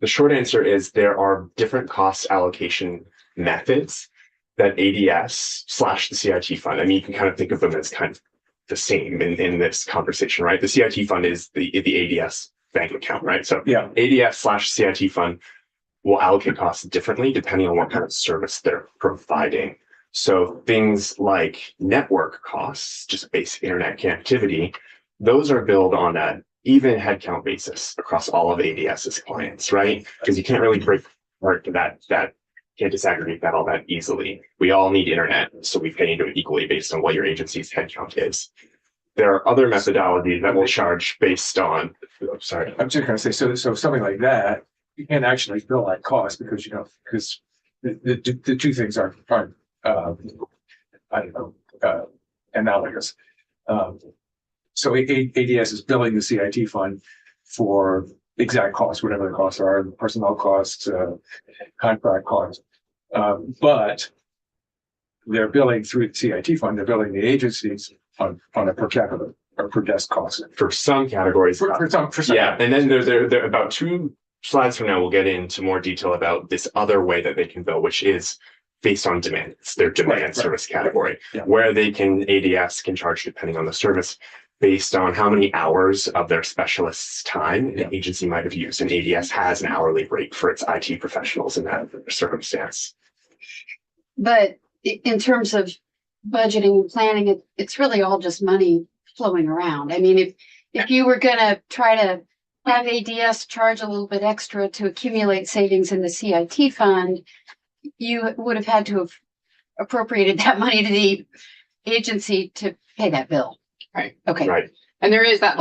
the short answer is there are different cost allocation methods that ADS/the CIT fund. I mean, you can kind of think of them as kind of the same in this conversation, right? The CIT fund is the ADS bank account, right? So yeah, ADS/CIT fund will allocate costs differently depending on what kind of service they're providing. So things like network costs, just basic internet connectivity, those are billed on an even headcount basis across all of ADS's clients, right? Because you can't really break apart that can't disaggregate that all that easily. We all need internet, so we pay into it equally based on what your agency's headcount is. There are other methodologies that will charge based on, sorry. I'm just going to say, so something like that, you can't actually bill at cost because the two things aren't analogous. So ADS is billing the CIT fund for exact costs, whatever the costs are, personnel costs, contract costs. But they're billing through the CIT fund, they're billing the agencies on a per capita or per desk cost. For some categories. For some. Yeah, and then there about 2 slides from now, we'll get into more detail about this other way that they can bill, which is based on demand. It's their demand service category, where ADS can charge depending on the service based on how many hours of their specialist's time an agency might have used. And ADS has an hourly rate for its IT professionals in that circumstance. But in terms of budgeting and planning, it's really all just money flowing around. I mean, if you were going to try to have ADS charge a little bit extra to accumulate savings in the CIT fund, you would have had to have appropriated that money to the agency to pay that bill. Right. Okay. Right. And there is that,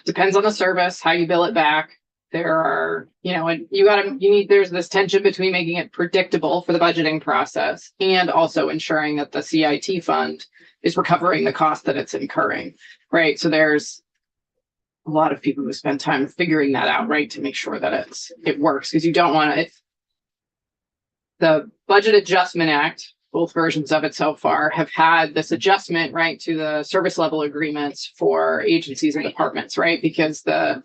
depends on the service, how you bill it back. There are, there's this tension between making it predictable for the budgeting process and also ensuring that the CIT fund is recovering the cost that it's incurring, right? So there's a lot of people who spend time figuring that out, right? To make sure that it works, because you don't want to, the Budget Adjustment Act both versions of it so far have had this adjustment, right, to the service level agreements for agencies and departments, right? Because the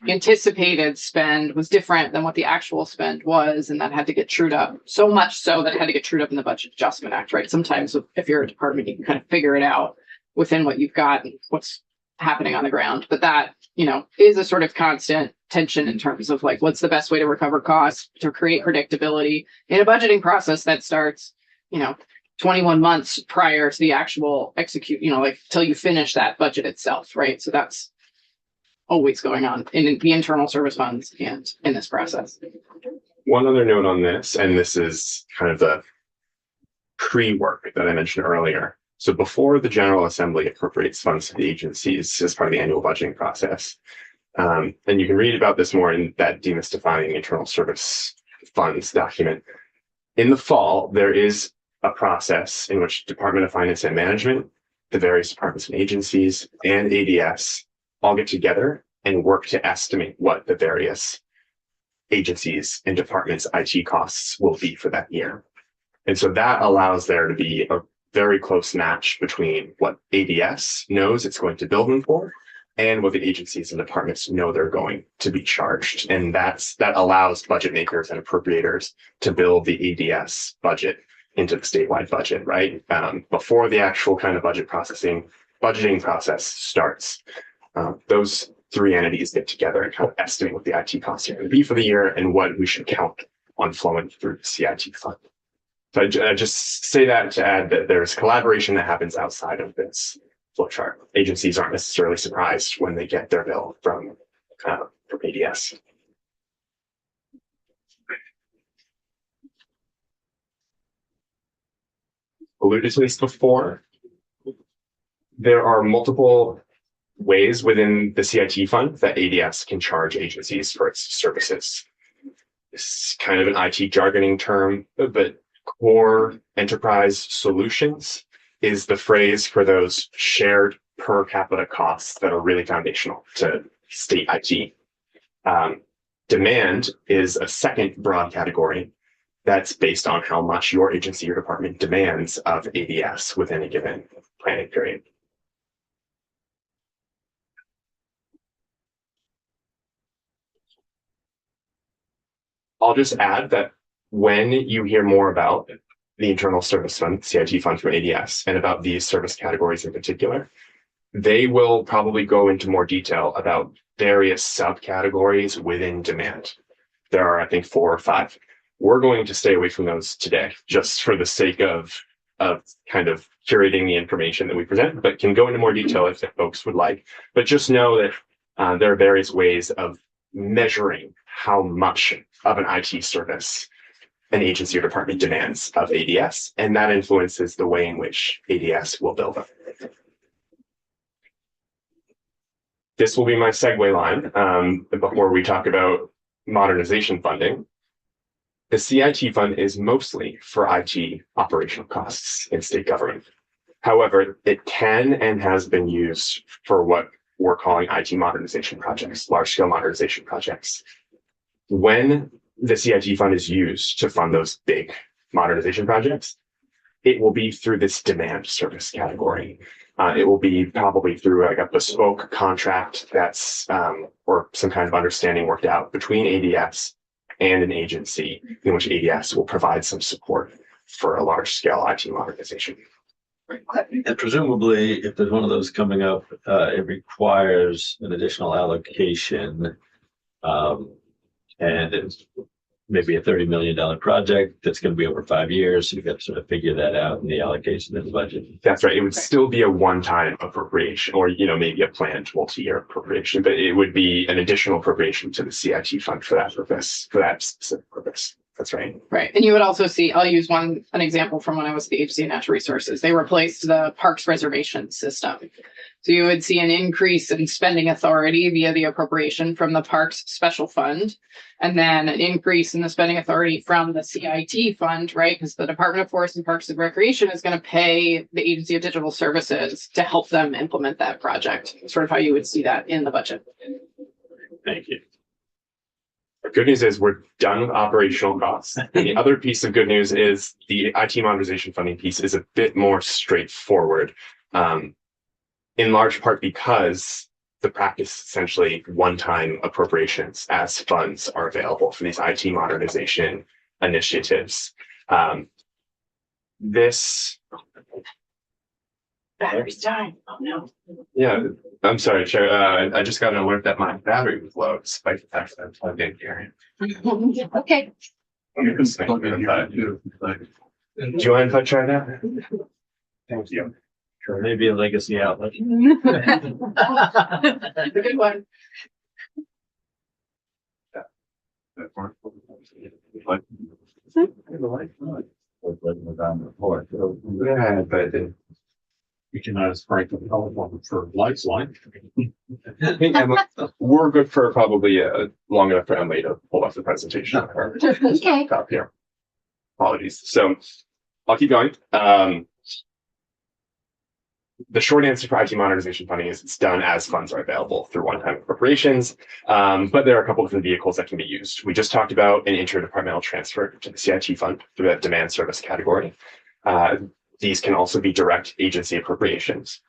anticipated spend was different than what the actual spend was, and that had to get trued up. So much so that it had to get trued up in the Budget Adjustment Act, right? Sometimes if you're a department, you can kind of figure it out within what you've got and what's happening on the ground. But that, is a sort of constant tension in terms of like, what's the best way to recover costs, to create predictability in a budgeting process that starts, 21 months prior to the actual execute, like till you finish that budget itself, right? So that's always going on in the internal service funds and in this process. One other note on this, and this is kind of the pre-work that I mentioned earlier. So before the General Assembly appropriates funds to the agencies as part of the annual budgeting process, and you can read about this more in that demystifying internal service funds document. In the fall, there is a process in which Department of Finance and Management, the various departments and agencies, and ADS all get together and work to estimate what the various agencies and departments' IT costs will be for that year. And so that allows there to be a very close match between what ADS knows it's going to bill them for and what the agencies and departments know they're going to be charged. And that allows budget makers and appropriators to build the ADS budget into the statewide budget, right? Before the actual kind of budgeting process starts. Those three entities get together and kind of estimate what the IT costs are going to be for the year and what we should count on flowing through the CIT fund. So I just say that to add that there's collaboration that happens outside of this flowchart. Agencies aren't necessarily surprised when they get their bill from ADS. Alluded to this before. There are multiple ways within the CIT fund that ADS can charge agencies for its services. This is kind of an IT jargoning term, but core enterprise solutions is the phrase for those shared per capita costs that are really foundational to state IT. Demand is a second broad category that's based on how much your agency or department demands of ADS within a given planning period. I'll just add that when you hear more about the internal service fund, CIT fund from ADS, and about these service categories in particular, they will probably go into more detail about various subcategories within demand. There are, I think, 4 or 5. We're going to stay away from those today, just for the sake of kind of curating the information that we present, but can go into more detail if folks would like. But just know that there are various ways of measuring how much of an IT service an agency or department demands of ADS, and that influences the way in which ADS will bill them. This will be my segue line before we talk about modernization funding. The CIT fund is mostly for IT operational costs in state government. However, it can and has been used for what we're calling IT modernization projects, large-scale modernization projects. When the CIT fund is used to fund those big modernization projects, it will be through this demand service category. It will be probably through like a bespoke contract that's or some kind of understanding worked out between ADS and an agency in which ADS will provide some support for a large-scale IT modernization. And presumably, if there's one of those coming up, it requires an additional allocation. And it's maybe a $30 million project that's going to be over 5 years. So you've got to sort of figure that out in the allocation of the budget. That's right. It would still be a one-time appropriation, or maybe a planned multi-year appropriation, but it would be an additional appropriation to the CIT fund for that purpose, for that specific purpose. That's right. Right. And you would also see, I'll use an example from when I was at the Agency of Natural Resources. They replaced the parks reservation system. So you would see an increase in spending authority via the appropriation from the parks special fund, and then an increase in the spending authority from the CIT fund, right? Because the Department of Forest and Parks and Recreation is going to pay the Agency of Digital Services to help them implement that project. Sort of how you would see that in the budget. Thank you. The good news is we're done with operational costs. And the other piece of good news is the IT modernization funding piece is a bit more straightforward, in large part because the practice is essentially one-time appropriations as funds are available for these IT modernization initiatives. This Battery's dying. Oh no. Yeah, I'm sorry, Chair. I just got an alert that my battery was low, despite the fact that I'm plugged in here. Okay. Do you mind if I try that? Thank you. Maybe a legacy outlet. A good one. Yeah, but We can sprinkle the telephone for lights line. I think we're good for probably long enough for Emily to pull up the presentation. Okay. Top here. Apologies. So I'll keep going. The short answer for IT modernization funding is it's done as funds are available through one-time appropriations, but there are a couple different vehicles that can be used. We just talked about an interdepartmental transfer to the CIT fund through that demand service category. These can also be direct agency appropriations,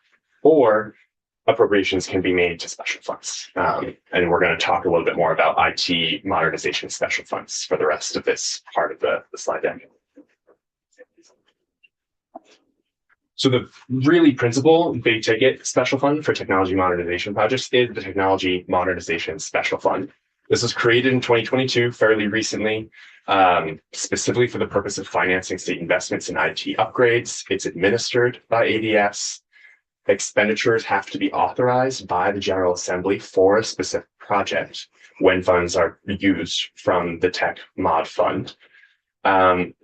or appropriations can be made to special funds. And we're going to talk a little bit more about IT modernization special funds for the rest of this part of the slide deck. So the really principal big ticket special fund for technology modernization projects is the Technology Modernization Special Fund. This was created in 2022, fairly recently, specifically for the purpose of financing state investments in IT upgrades. It's administered by ADS. Expenditures have to be authorized by the General Assembly for a specific project when funds are used from the Tech Mod Fund. And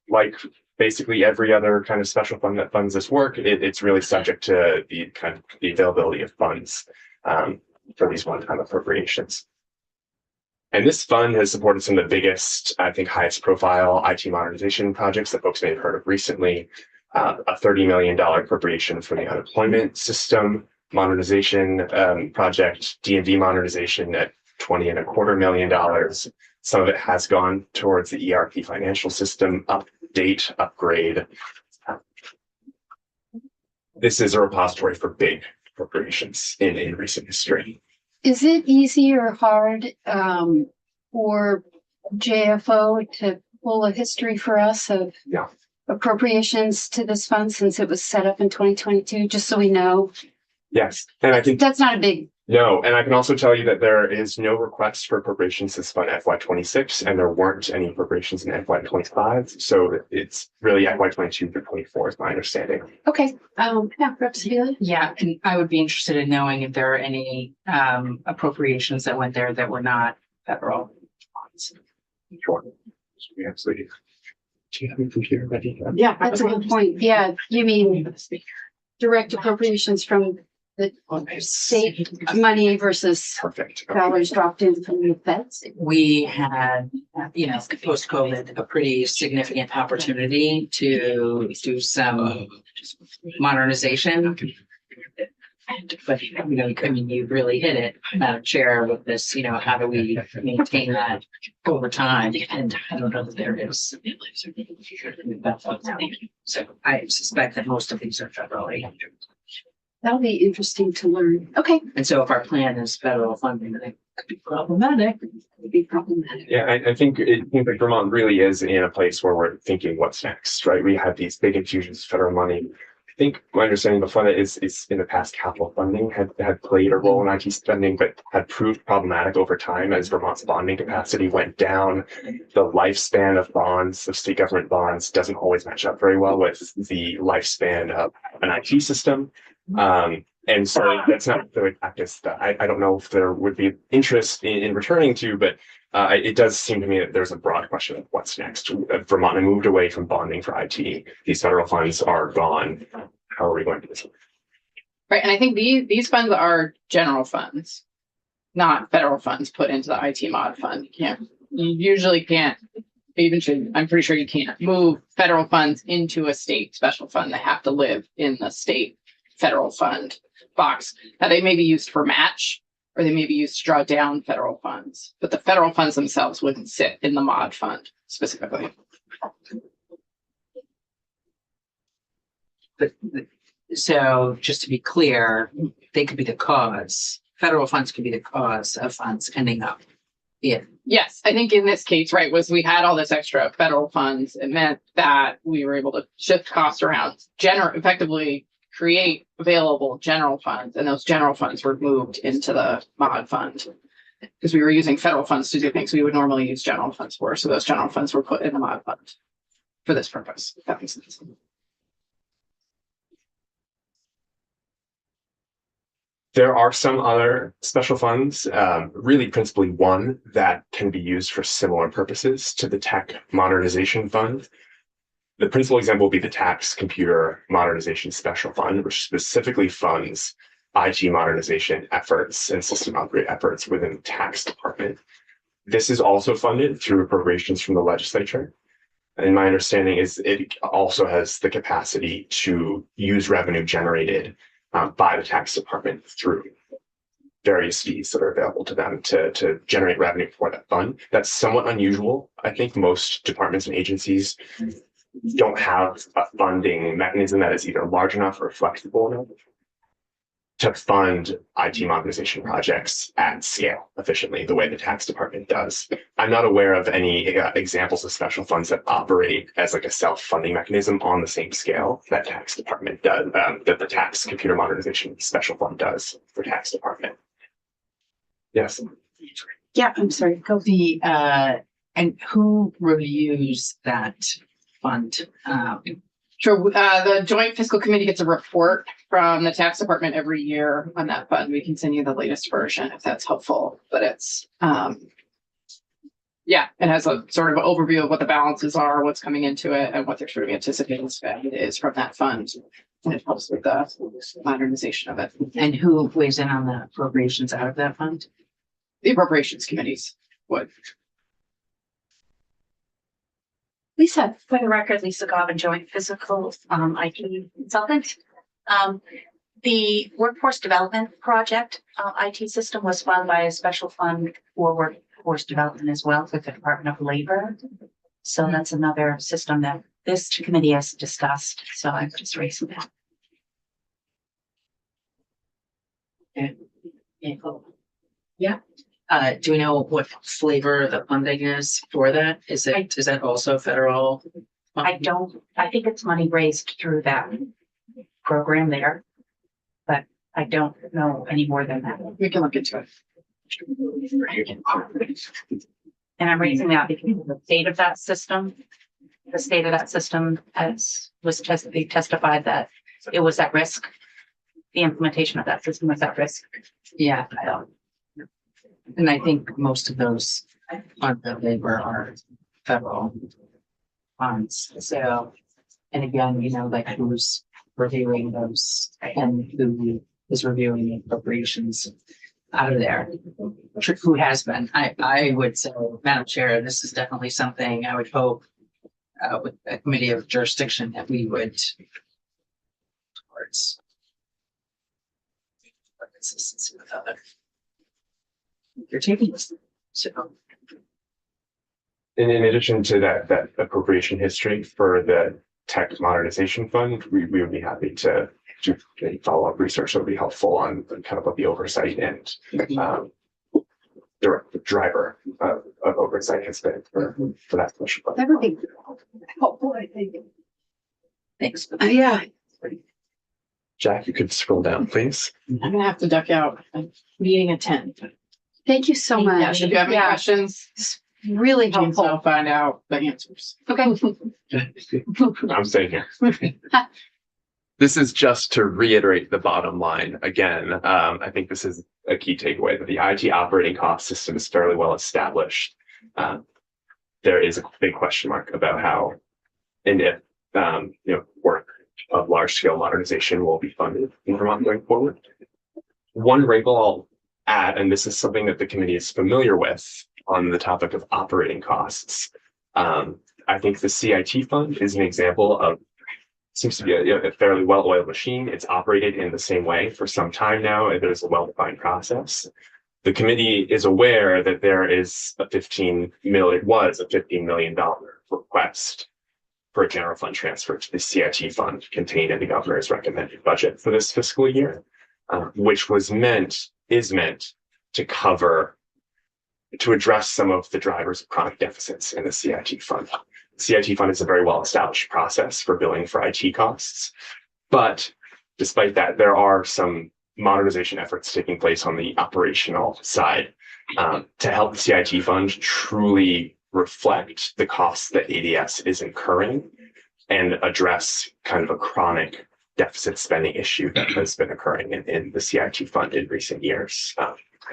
like basically every other kind of special fund that funds this work, it's really subject to the availability of funds for these one-time appropriations. And this fund has supported some of the biggest, I think, highest profile IT modernization projects that folks may have heard of recently. A $30 million appropriation for the unemployment system modernization project, D&D modernization at $20.25 million. Some of it has gone towards the ERP financial system upgrade. This is a repository for big appropriations in recent history. Is it easy or hard for JFO to pull a history for us of appropriations to this fund since it was set up in 2022, just so we know? Yes, and I think that's not a big. No, and I can also tell you that there is no request for appropriations this fund FY26, and there weren't any appropriations in FY25. So it's really FY22 through 24 is my understanding. Okay. Yeah, Rep. Sevilla? Yeah, and I would be interested in knowing if there are any appropriations that went there that were not federal funds. Sure. We absolutely. Do you have your computer ready? Yeah, that's a good point. Yeah, you mean direct appropriations from the state money versus Perfect. dollars dropped in from the feds? We had, post-COVID, a pretty significant opportunity to do some modernization. But, you really hit it, Chair, with this, how do we maintain that over time? And I don't know that there is. So I suspect that most of these are federally. That'll be interesting to learn. Okay. And so if our plan is federal funding, it could be problematic. Yeah, I think that Vermont really is in a place where we're thinking what's next, right? We have these big infusions of federal money. I think my understanding of the fund is in the past capital funding had played a role in IT spending, but had proved problematic over time as Vermont's bonding capacity went down. The lifespan of bonds, of state government bonds, doesn't always match up very well with the lifespan of an IT system. And so that's not the practice that I don't know if there would be interest in returning to, but it does seem to me that there's a broad question of what's next. Vermont moved away from bonding for IT. These federal funds are gone. How are we going to do this? Right, and I think these funds are general funds, not federal funds put into the IT mod fund. You usually can't, I'm pretty sure you can't move federal funds into a state special fund. They have to live in the state federal fund box. Now they may be used for match or they may be used to draw down federal funds, but the federal funds themselves wouldn't sit in the mod fund specifically. But, so just to be clear, they could be the cause, federal funds could be the cause of funds ending up. Yeah, Yes, I think in this case, right, was we had all this extra federal funds. It meant that we were able to shift costs around, effectively create available general funds, and those general funds were moved into the mod fund. Because we were using federal funds to do things we would normally use general funds for. So those general funds were put in the mod fund for this purpose. If that makes sense. There are some other special funds, really principally one that can be used for similar purposes to the Tech Modernization Fund. The principal example will be the Tax Computer Modernization Special Fund, which specifically funds IT modernization efforts and system upgrade efforts within the tax department. This is also funded through appropriations from the legislature. And my understanding is it also has the capacity to use revenue generated by the tax department through various fees that are available to them to generate revenue for that fund. That's somewhat unusual. I think most departments and agencies don't have a funding mechanism that is either large enough or flexible enough to fund IT modernization projects at scale efficiently the way the tax department does. I'm not aware of any examples of special funds that operate as like a self-funding mechanism on the same scale that tax department does, that the Tax Computer Modernization Special Fund does for tax department. Yes. Yeah, I'm sorry. Go. and who reviews that fund? Sure. The Joint Fiscal Committee gets a report from the tax department every year on that fund. We can send you the latest version if that's helpful, but it's, yeah, it has a sort of an overview of what the balances are, what's coming into it, and what they're sort of anticipating spend is from that fund. And it helps with the modernization of it. And who weighs in on the appropriations out of that fund? The appropriations committees would. Lisa. For the record, Lisa Gobbin, Joint Physical IT Consultant. The Workforce Development Project IT system was funded by a special fund for workforce development as well with the Department of Labor. So that's another system that this committee has discussed. So I'm just raising that. Yeah. Do we know what flavor the funding is for that? Is that also federal? I think it's money raised through that program there, but I don't know any more than that. We can look into it. And I'm raising that because of the state of that system. The state of that system they testified that it was at risk. The implementation of that system was at risk. Yeah. And I think most of those on the labor are federal funds. So, and again, like who's reviewing those and who is reviewing the appropriations out of there. Who has been? I would say, Madam Chair, this is definitely something I would hope with a committee of jurisdiction that we would towards consistency with other. You're taking this. So, And in addition to that appropriation history for the Tech Modernization Fund, we would be happy to do any follow-up research that would be helpful on kind of what the oversight and the driver of oversight has been for that special fund. That would be helpful, I think. thanks. Yeah. Jack, you could scroll down, please. I'm gonna have to duck out. I'm meeting at 10. Thank you so Yeah, much. if you have any questions, It's really James will helpful. find out the answers. Okay. I'm staying here. This is just to reiterate the bottom line again. I think this is a key takeaway that the IT operating cost system is fairly well established. There is a big question mark about how and if work of large scale modernization will be funded in Vermont going forward. One wrinkle I'll add, and this is something that the committee is familiar with on the topic of operating costs. I think the CIT fund is an example of seems to be a fairly well-oiled machine. It's operated in the same way for some time now, and there's a well-defined process. The committee is aware that there is a $15 million request for a general fund transfer to the CIT fund contained in the governor's recommended budget for this fiscal year, which is meant to address some of the drivers of chronic deficits in the CIT fund. The CIT fund is a very well-established process for billing for IT costs, but despite that, there are some modernization efforts taking place on the operational side to help the CIT fund truly reflect the costs that ADS is incurring and address kind of a chronic deficit spending issue that has been occurring in the CIT fund in recent years.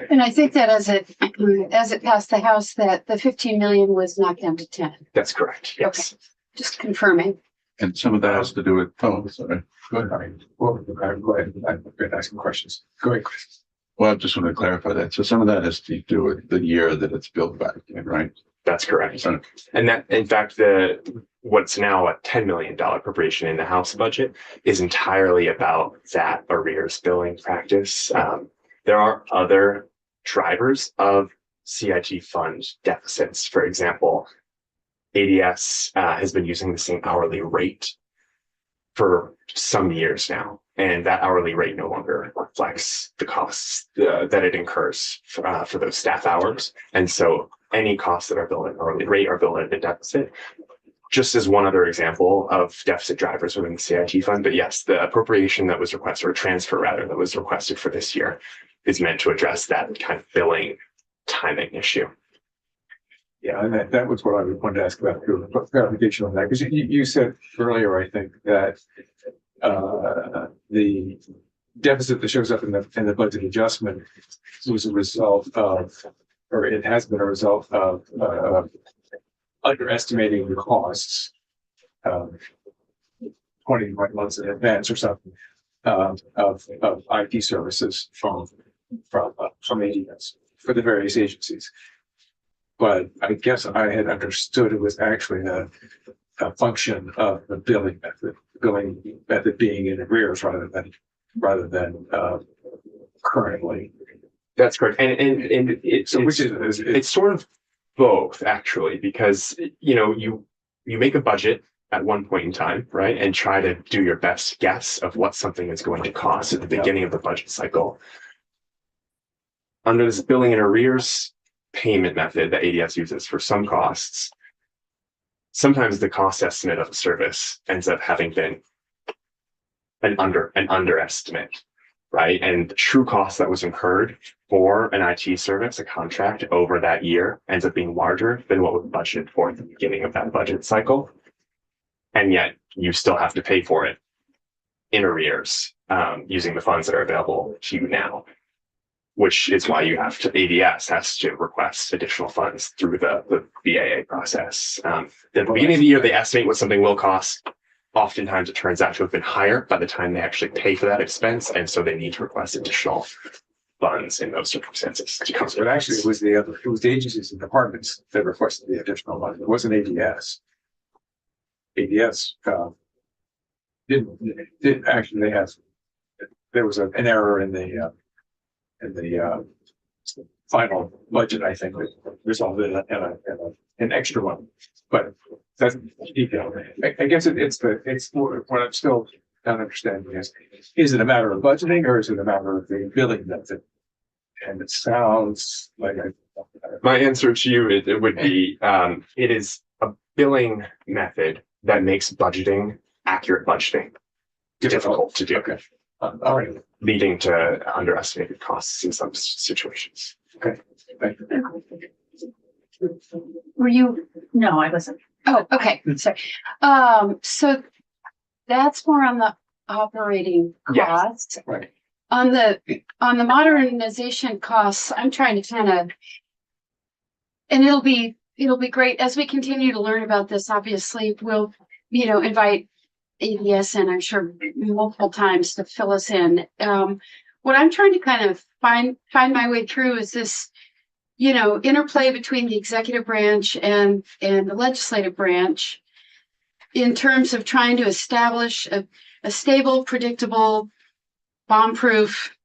And I think that as it passed the House, that the 15 million was knocked down to 10. That's correct. Yes. Okay. Just confirming. And some of that has to do with, oh, sorry. Go ahead. All right. Well, go ahead. I'm going to ask some questions. Go ahead, Chris. Well, I just want to clarify that. So some of that has to do with the year that it's built back in, right? That's correct. Okay. And that, in fact, what's now a $10 million appropriation in the House budget is entirely about that arrears billing practice. There are other drivers of CIT fund deficits. For example, ADS has been using the same hourly rate for some years now, and that hourly rate no longer reflects the costs that it incurs for those staff hours. And so any costs that are billed at hourly rate are billed at a deficit. Just as one other example of deficit drivers within the CIT fund, but yes, the appropriation that was requested, or transfer rather, that was requested for this year is meant to address that kind of billing timing issue. Yeah, and that was what I wanted to ask about, clarification on that, because you said earlier, I think, that the deficit that shows up in the budget adjustment was a result of, or it has been a result of underestimating the costs 20 months in advance or something of IT services from ADS for the various agencies. But I guess I had understood it was actually a function of the billing method being in arrears rather than currently. That's correct. And it's sort of both, actually, because you make a budget at one point in time, right, and try to do your best guess of what something is going to cost at the beginning of the budget cycle. Under this billing and arrears payment method that ADS uses for some costs, sometimes the cost estimate of a service ends up having been an underestimate, right? And the true cost that was incurred for an IT service, a contract over that year, ends up being larger than what was budgeted for at the beginning of that budget cycle. And yet you still have to pay for it in arrears using the funds that are available to you now, which is why ADS has to request additional funds through the BAA process. At the beginning of the year, they estimate what something will cost. Oftentimes it turns out to have been higher by the time they actually pay for that expense. And so they need to request additional funds in those circumstances. But actually it was the agencies and departments that requested the additional money. It wasn't ADS. ADS didn't actually there was an error in the final budget, I think, that resulted in an extra one. But that's detail. I guess it's more what I'm still not understanding is it a matter of budgeting or is it a matter of the billing method? And it sounds like my answer to you it would be it is a billing method that makes accurate budgeting difficult to do. Okay. All right. Leading to underestimated costs in some situations. Okay. Thank you. Were you? No, I wasn't. Oh, okay. Sorry. So that's more on the operating costs. Yes. Right. On the modernization costs, I'm trying to kind of, and it'll be great as we continue to learn about this. Obviously, we'll invite ADS and I'm sure multiple times to fill us in. What I'm trying to kind of find my way through is this, interplay between the executive branch and the legislative branch in terms of trying to establish a stable, predictable, bomb-proof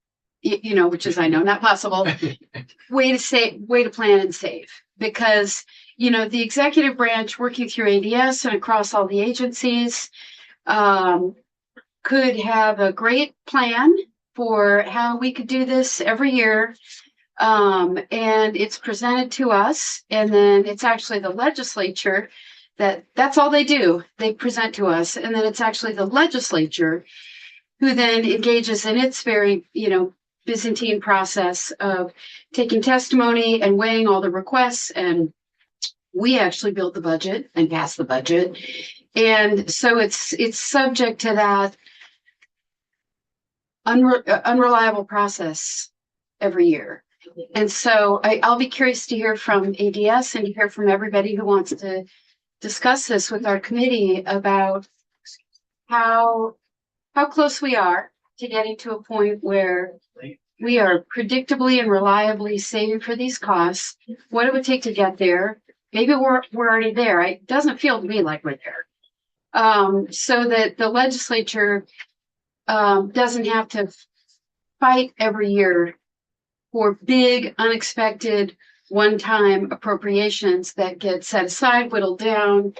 you know, which is, I know, not possible, way to plan and save. Because, you know, the executive branch working through ADS and across all the agencies could have a great plan for how we could do this every year. And it's presented to us, and then it's actually the legislature that's all they do. They present to us, and then it's actually the legislature who then engages in its very, you know, Byzantine process of taking testimony and weighing all the requests. And we actually build the budget and pass the budget. And so it's subject to that unreliable process every year. And so I'll be curious to hear from ADS and to hear from everybody who wants to discuss this with our committee about how close we are to getting to a point where we are predictably and reliably saving for these costs, what it would take to get there. Maybe we're already there. It doesn't feel to me like we're there. So that the legislature doesn't have to fight every year for big, unexpected, one-time appropriations that get set aside, whittled down,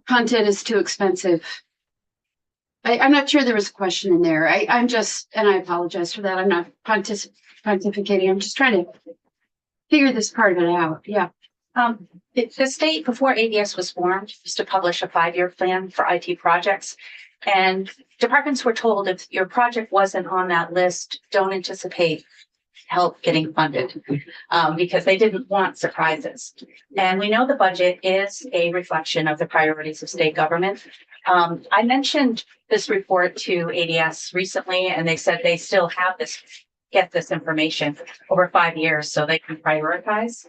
punted as too expensive. I'm not sure there was a question in there. I'm just, and I apologize for that. I'm not pontificating. I'm just trying to figure this part of it out. Yeah. The state, before ADS was formed, used to publish a 5-year plan for IT projects. And departments were told if your project wasn't on that list, don't anticipate help getting funded, because they didn't want surprises. And we know the budget is a reflection of the priorities of state government. I mentioned this report to ADS recently, and they said they still have get this information over 5 years so they can prioritize.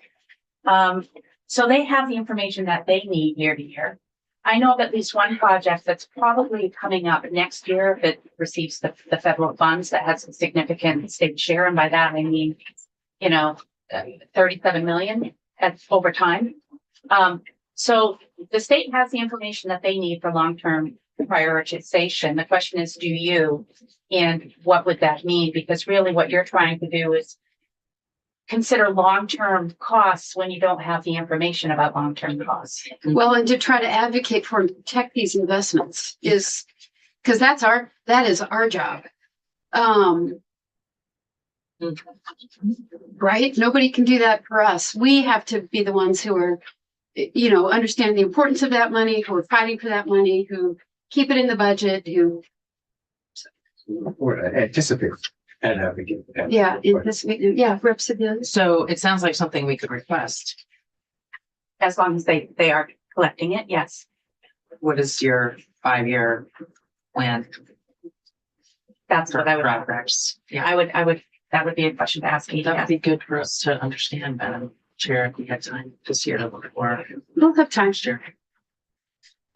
So they have the information that they need year to year. I know of at least one project that's probably coming up next year that receives the federal funds that has a significant state share. And by that, I mean, you know, 37 million over time. So the state has the information that they need for long-term prioritization. The question is, do you, and what would that mean? Because really what you're trying to do is consider long-term costs when you don't have the information about long-term costs. Well, and to try to advocate for and protect these investments is, because that is our job. Right? Nobody can do that for us. We have to be the ones who are, you know, understand the importance of that money, who are fighting for that money, who keep it in the budget, who Or anticipate and advocate. yeah, Rep Sibylla. So it sounds like something we could request. As long as they are collecting it, yes. What is your 5-year plan? That's what I would, Progress. Yeah, I would, that would be a question to ask that would ADS. be good for us to understand, Madam Chair, if we had time this year or We'll have time. next year.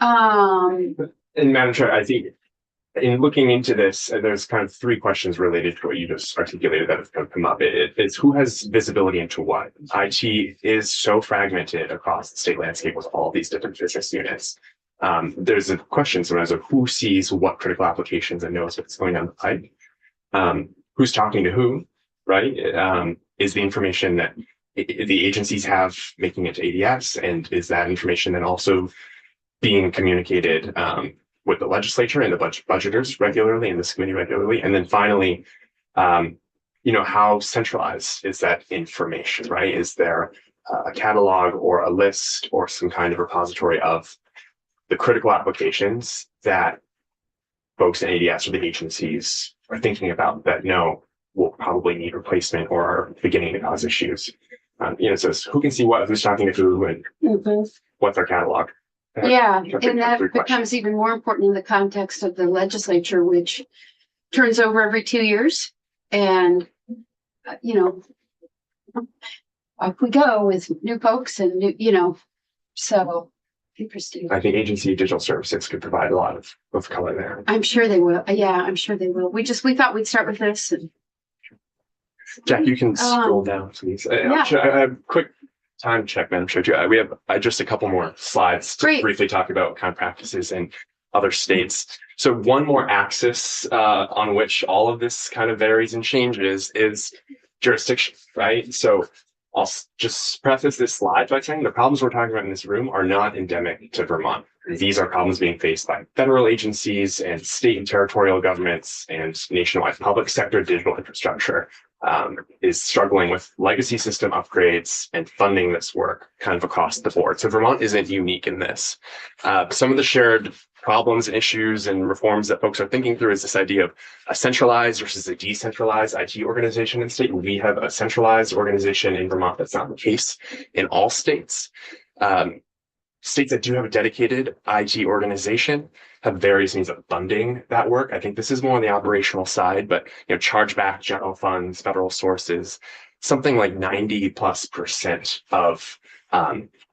And Madam Chair, I think in looking into this, there's kind of 3 questions related to what you just articulated that have come up. It's who has visibility into what? IT is so fragmented across the state landscape with all these different business units. There's a question sometimes of who sees what critical applications and knows what's going down the pipe. Who's talking to who, right? Is the information that the agencies have making it to ADS, and is that information then also being communicated with the legislature and the budgeters regularly and this committee regularly? And then finally, you know, how centralized is that information, right? Is there a catalog or a list or some kind of repository of the critical applications that folks in ADS or the agencies are thinking about that know will probably need replacement or are beginning to cause issues? You know, it says who can see what, who's talking to who, and what's our catalog? Yeah, and that becomes even more important in the context of the legislature, which turns over every 2 years. And, you know, off we go with new folks and new, you know, so interesting. I think agency digital services could provide a lot of color there. I'm sure they will. Yeah, I'm sure they will. We thought we'd start with this. And Jack, you can scroll down, please. A quick time check, Madam Chair. We have just a couple more slides to briefly talk about kind of practices. And other states. So one more axis on which all of this kind of varies and changes is jurisdiction, right? So I'll just preface this slide by saying the problems we're talking about in this room are not endemic to Vermont. These are problems being faced by federal agencies and state and territorial governments, and nationwide public sector digital infrastructure is struggling with legacy system upgrades and funding this work kind of across the board. So Vermont isn't unique in this. Some of the shared problems and issues and reforms that folks are thinking through is this idea of a centralized versus a decentralized IT organization in state. We have a centralized organization in Vermont. That's not the case in all states. States that do have a dedicated IT organization have various means of funding that work. I think this is more on the operational side, but chargeback, general funds, federal sources, something like 90+% of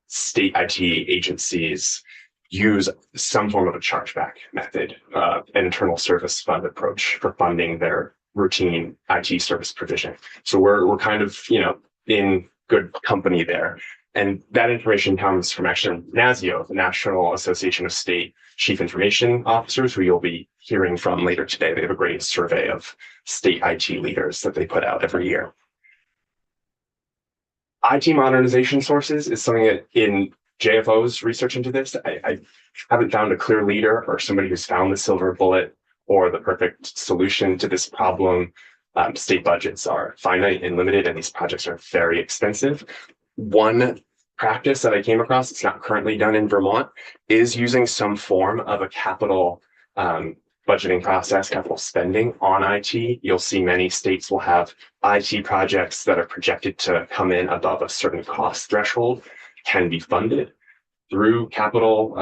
state IT agencies use some form of a chargeback method, an internal service fund approach for funding their routine IT service provision. So we're kind of, in good company there. And that information comes from actually NASIO, the National Association of State Chief Information Officers, who you'll be hearing from later today. They have a great survey of state IT leaders that they put out every year. IT modernization sources is something that in JFO's research into this, I haven't found a clear leader or somebody who's found the silver bullet or the perfect solution to this problem. State budgets are finite and limited, and these projects are very expensive. One practice that I came across, it's not currently done in Vermont, is using some form of a capital budgeting process, capital spending on IT. You'll see many states will have IT projects that are projected to come in above a certain cost threshold, can be funded through capital,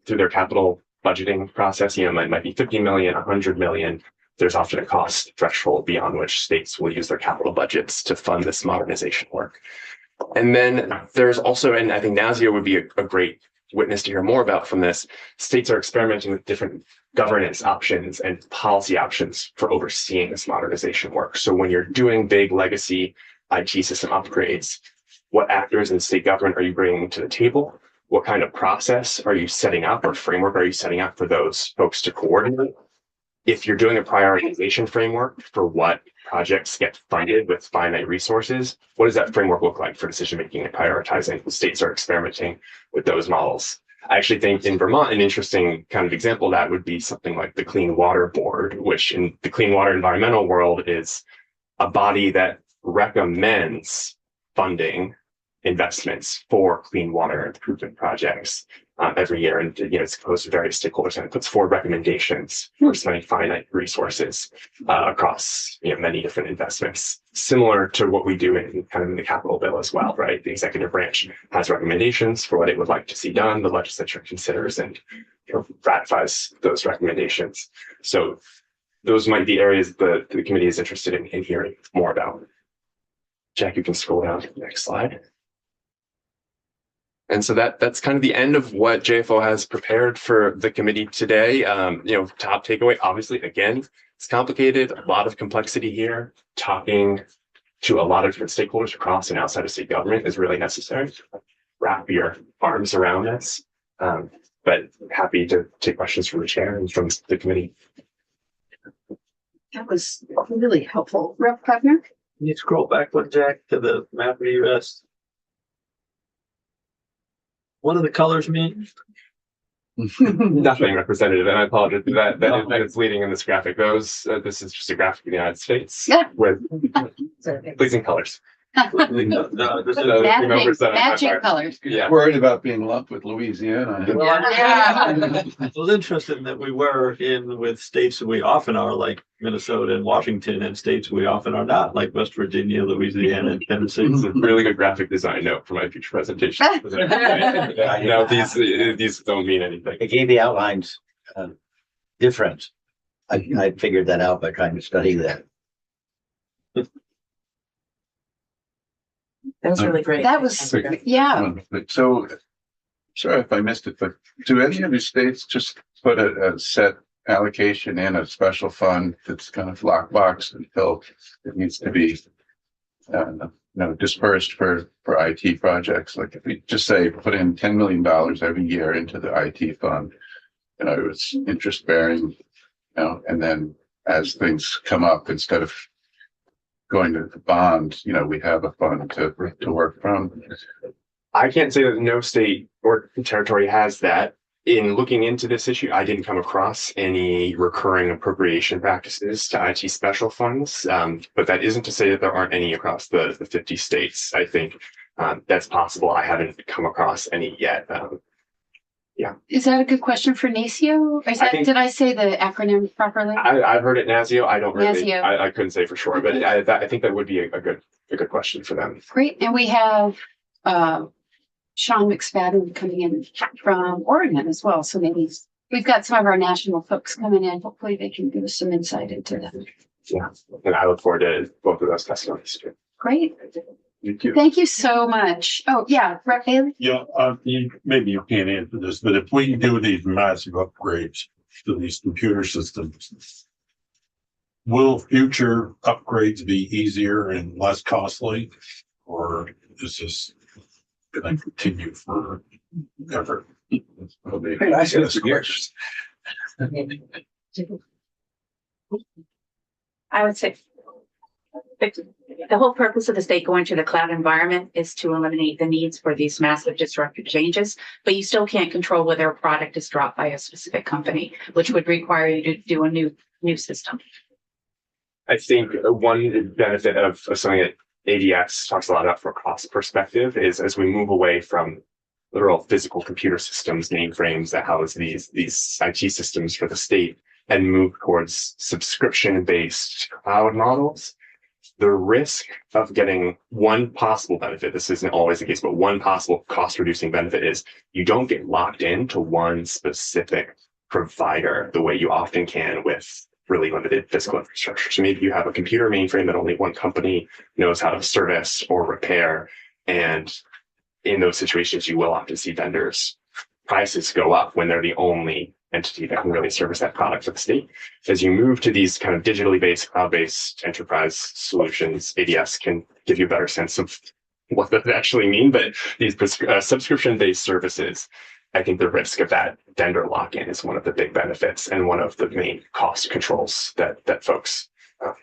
through their capital budgeting process. It might be 50 million, 100 million. There's often a cost threshold beyond which states will use their capital budgets to fund this modernization work. And then there's also, and I think NASIO would be a great witness to hear more about from this, states are experimenting with different governance options and policy options for overseeing this modernization work. So when you're doing big legacy IT system upgrades, what actors in state government are you bringing to the table? What kind of process are you setting up or framework are you setting up for those folks to coordinate? If you're doing a prioritization framework for what projects get funded with finite resources, what does that framework look like for decision-making and prioritizing? The states are experimenting with those models. I actually think in Vermont, an interesting kind of example of that would be something like the Clean Water Board, which in the clean water environmental world is a body that recommends funding investments for clean water improvement projects every year. And it's composed of various stakeholders, and it puts forward recommendations for spending finite resources across many different investments, similar to what we do in the capital bill as well, right? The executive branch has recommendations for what it would like to see done. The legislature considers and ratifies those recommendations. So those might be areas the committee is interested in hearing more about. Jack, you can scroll down to the next slide. And so that's kind of the end of what JFO has prepared for the committee today. Top takeaway, obviously, again, it's complicated, a lot of complexity here. Talking to a lot of different stakeholders across and outside of state government is really necessary. Wrap your arms around this. But happy to take questions from the chair and from the committee. That was really helpful. Rep. Putner? Can you scroll back one, Jack, to the map of the US? What do the colors mean? Nothing representative, and I apologize for that is leading in this graphic. This is just a graphic of the United States with pleasing colors. Matching colors. Yeah. Worried about being lumped with Louisiana. It was interesting that we were in with states that we often are, like Minnesota and Washington, and states we often are not, like West Virginia, Louisiana, and Tennessee. It's a really good graphic design note for my future presentation. These don't mean anything. It gave the outlines different. I figured that out by trying to study that. That was really great. That was, yeah. So, sorry if I missed it, but do any of your states just put a set allocation in a special fund that's kind of lockbox until it needs to be, dispersed for IT projects? Like if we just say put in $10 million every year into the IT fund, it was interest bearing, and then as things come up, instead of going to the bond, we have a fund to work from. I can't say that no state or territory has that. In looking into this issue, I didn't come across any recurring appropriation practices to IT special funds, but that isn't to say that there aren't any across the 50 states. I think that's possible. I haven't come across any yet. Is that a good question for NACIO? Did I say the acronym properly? I've heard it NASIO. I don't really. NASIO. I couldn't say for sure, but I think that would be a good question for them. Great. And we have Sean McSpadden coming in from Oregon as well. So maybe we've got some of our national folks coming in. Hopefully they can give us some insight into that. Yeah. And I look forward to both of those testimonies too. Great. Thank you. Thank you so much. Oh, yeah. Rep Bailey? Yeah, maybe you can't answer this, but if we do these massive upgrades to these computer systems, will future upgrades be easier and less costly? Or is this going to continue forever? I would say the whole purpose of the state going to the cloud environment is to eliminate the needs for these massive disruptive changes, but you still can't control whether a product is dropped by a specific company, which would require you to do a new system. I think one benefit of something that ADX talks a lot about from a cost perspective is as we move away from literal physical computer systems, mainframes that house these IT systems for the state, and move towards subscription-based cloud models, the risk of getting one possible benefit, this isn't always the case, but one possible cost-reducing benefit is you don't get locked into one specific provider the way you often can with really limited physical infrastructure. So maybe you have a computer mainframe that only one company knows how to service or repair. And in those situations, you will often see vendors' prices go up when they're the only entity that can really service that product for the state. As you move to these kind of digitally based, cloud-based enterprise solutions, ADS can give you a better sense of what they actually mean. But these subscription-based services, I think the risk of that vendor lock-in is one of the big benefits and one of the main cost controls that folks are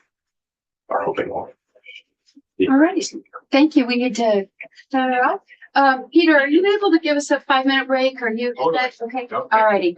hoping will. All right. Thank you. We need to start it off. Peter, are you able to give us a 5-minute break? Or you? Okay. All righty.